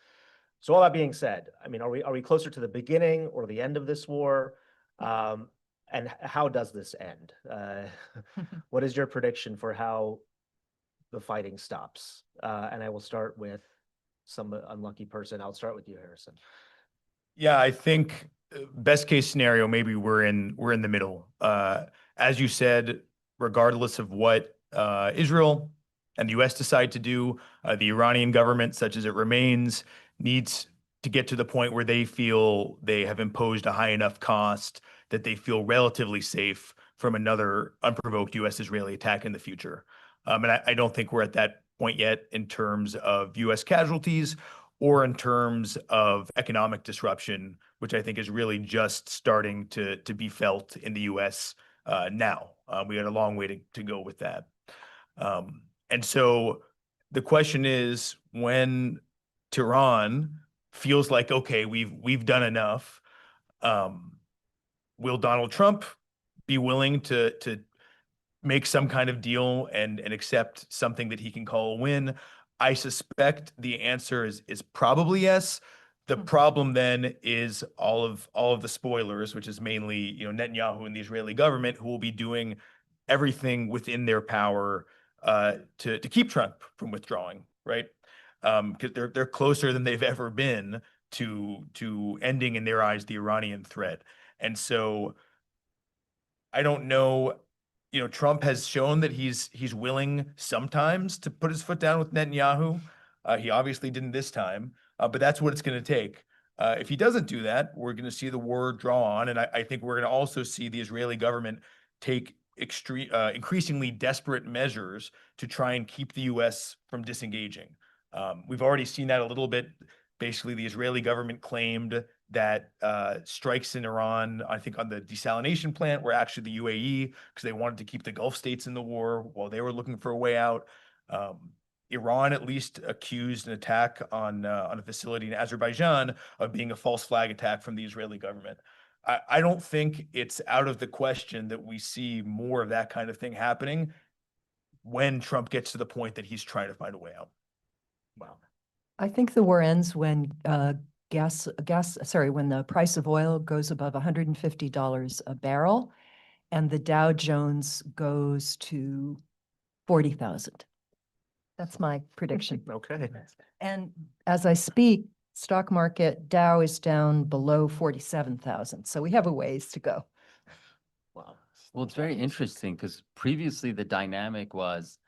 [SPEAKER 1] So all that being said, I mean, are we closer to the beginning or the end of this war? And how does this end? What is your prediction for how the fighting stops? And I will start with some unlucky person. I'll start with you, Harrison.
[SPEAKER 2] Yeah, I think best case scenario, maybe we're in the middle. As you said, regardless of what Israel and the U.S. decide to do, the Iranian government, such as it remains, needs to get to the point where they feel they have imposed a high enough cost that they feel relatively safe from another unprovoked U.S.-Israeli attack in the future. And I don't think we're at that point yet in terms of U.S. casualties or in terms of economic disruption, which I think is really just starting to be felt in the U.S. Now. We got a long way to go with that. And so the question is, when Tehran feels like, okay, we've done enough, will Donald Trump be willing to make some kind of deal and accept something that he can call a win? I suspect the answer is probably yes. The problem then is all of the spoilers, which is mainly, you know, Netanyahu and the Israeli government, who will be doing everything within their power to keep Trump from withdrawing, right? Because they're closer than they've ever been to ending in their eyes the Iranian threat. And so I don't know, you know, Trump has shown that he's willing sometimes to put his foot down with Netanyahu. He obviously didn't this time, but that's what it's going to take. If he doesn't do that, we're going to see the war draw on, and I think we're going to also see the Israeli government take increasingly desperate measures to try and keep the U.S. from disengaging. We've already seen that a little bit. Basically, the Israeli government claimed that strikes in Iran, I think on the desalination plant, were actually the UAE because they wanted to keep the Gulf states in the war while they were looking for a way out. Iran at least accused an attack on a facility in Azerbaijan of being a false flag attack from the Israeli government. I don't think it's out of the question that we see more of that kind of thing happening when Trump gets to the point that he's trying to find a way out. Wow.
[SPEAKER 3] I think the war ends when when the price of oil goes above $150 a barrel and the Dow Jones goes to 40,000. That's my prediction.
[SPEAKER 1] Okay.
[SPEAKER 3] And as I speak, stock market Dow is down below 47,000. So we have a ways to go.
[SPEAKER 1] Wow.
[SPEAKER 4] Well, it's very interesting because previously the dynamic was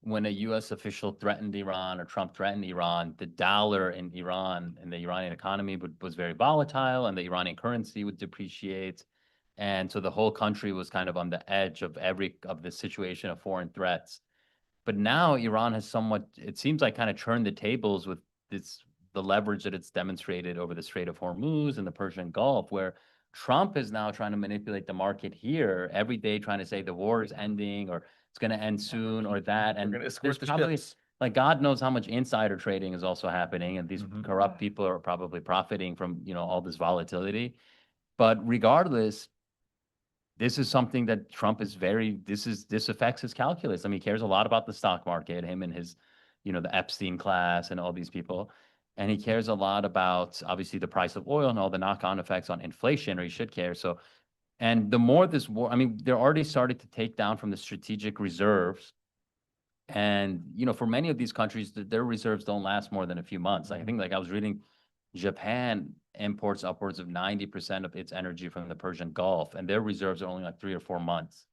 [SPEAKER 4] when a U.S. official threatened Iran or Trump threatened Iran, the dollar in Iran and the Iranian economy was very volatile and the Iranian currency would depreciate. And so the whole country was kind of on the edge of the situation of foreign threats. But now Iran has somewhat, it seems like, kind of turned the tables with the leverage that it's demonstrated over the Strait of Hormuz and the Persian Gulf, where Trump is now trying to manipulate the market here every day, trying to say the war is ending or it's going to end soon or that. And there's probably, like, God knows how much insider trading is also happening. And these corrupt people are probably profiting from, you know, all this volatility. But regardless, this is something that Trump is this affects his calculus. I mean, he cares a lot about the stock market, him and his, you know, the Epstein class and all these people. And he cares a lot about, obviously, the price of oil and all the knock-on effects on inflation, or he should care. So, and the more this war, I mean, they're already started to take down from the strategic reserves. And, you know, for many of these countries, their reserves don't last more than a few months. Like, I think, like I was reading, Japan imports upwards of 90% of its energy from the Persian Gulf, and their reserves are only like 3 or 4 months.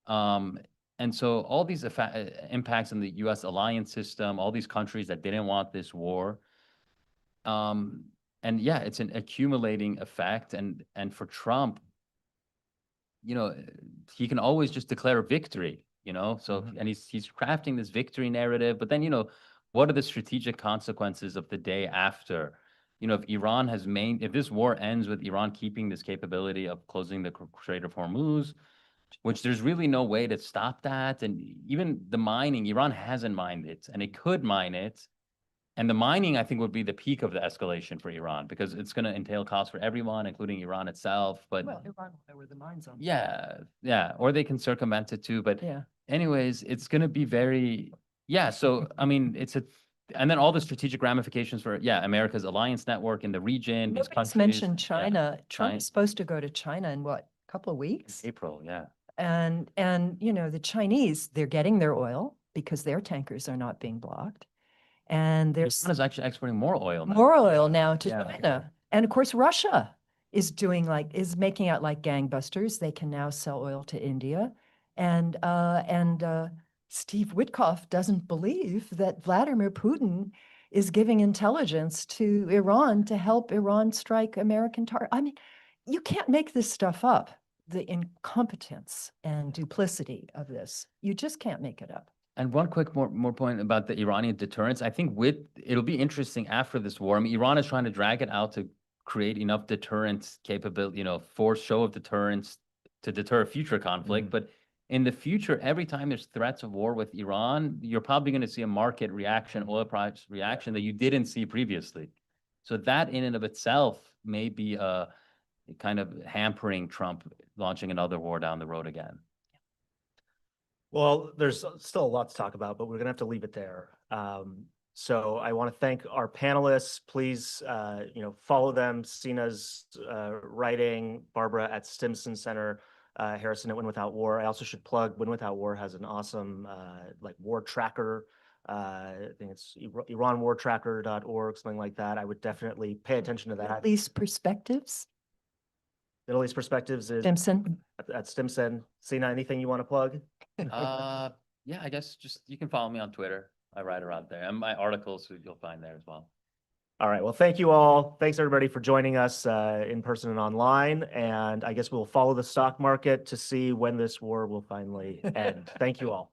[SPEAKER 4] And so all these impacts on the U.S. alliance system, all these countries that didn't want this war. And yeah, it's an accumulating effect. And for Trump, you know, he can always just declare victory, you know, so, and he's crafting this victory narrative, but then, you know, what are the strategic consequences of the day after? You know, if Iran if this war ends with Iran keeping this capability of closing the Strait of Hormuz, which there's really no way to stop that. And even the mining, Iran hasn't mined it and it could mine it. And the mining, I think, would be the peak of the escalation for Iran because it's going to entail costs for everyone, including Iran itself. But
[SPEAKER 3] Well, Iran will know where the mines are.
[SPEAKER 4] yeah, yeah. Or they can circumvent it too. But
[SPEAKER 3] Yeah.
[SPEAKER 4] anyways, it's going to be very, yeah. So, I mean, and then all the strategic ramifications for, yeah, America's alliance network in the region. These
[SPEAKER 3] Nobody's
[SPEAKER 4] countries,
[SPEAKER 3] mentioned
[SPEAKER 4] yeah,
[SPEAKER 3] China. Trump
[SPEAKER 4] China.
[SPEAKER 3] is supposed to go to China in what, a couple of weeks?
[SPEAKER 4] April, yeah.
[SPEAKER 3] And you know, the Chinese, they're getting their oil because their tankers are not being blocked. And there's
[SPEAKER 4] Iran is actually exporting more oil now.
[SPEAKER 3] more oil now to
[SPEAKER 4] Yeah.
[SPEAKER 3] China. And of course, Russia is making out like gangbusters. They can now sell oil to India. And Steve Witkoff doesn't believe that Vladimir Putin is giving intelligence to Iran to help Iran strike American targets. I mean, you can't make this stuff up, the incompetence and duplicity of this. You just can't make it up.
[SPEAKER 4] And one quick more point about the Iranian deterrence. I think it'll be interesting after this war. I mean, Iran is trying to drag it out to create enough deterrence capability, you know, force show of deterrence to deter future conflict. But in the future, every time there's threats of war with Iran, you're probably going to see a market reaction, oil price reaction that you didn't see previously. So that in and of itself may be kind of hampering Trump launching another war down the road again.
[SPEAKER 1] Well, there's still a lot to talk about, but we're gonna have to leave it there. So I want to thank our panelists. Please, follow them. Sina's writing, Barbara at Stimson Center, Harrison at Win Without War. I also should plug Win Without War has an awesome war tracker. I think it's iranwartracker.org, something like that. I would definitely pay attention to that.
[SPEAKER 3] At least perspectives,
[SPEAKER 1] Middle East Perspectives is
[SPEAKER 3] Stimson.
[SPEAKER 1] at Stimson. Sina, anything you want to plug?
[SPEAKER 4] Yeah, I guess just you can follow me on Twitter. I write around there, and my articles you'll find there as well.
[SPEAKER 1] All right. Well, thank you all. Thanks everybody for joining us in person and online. And I guess we'll follow the stock market to see when this war will finally end. Thank you all.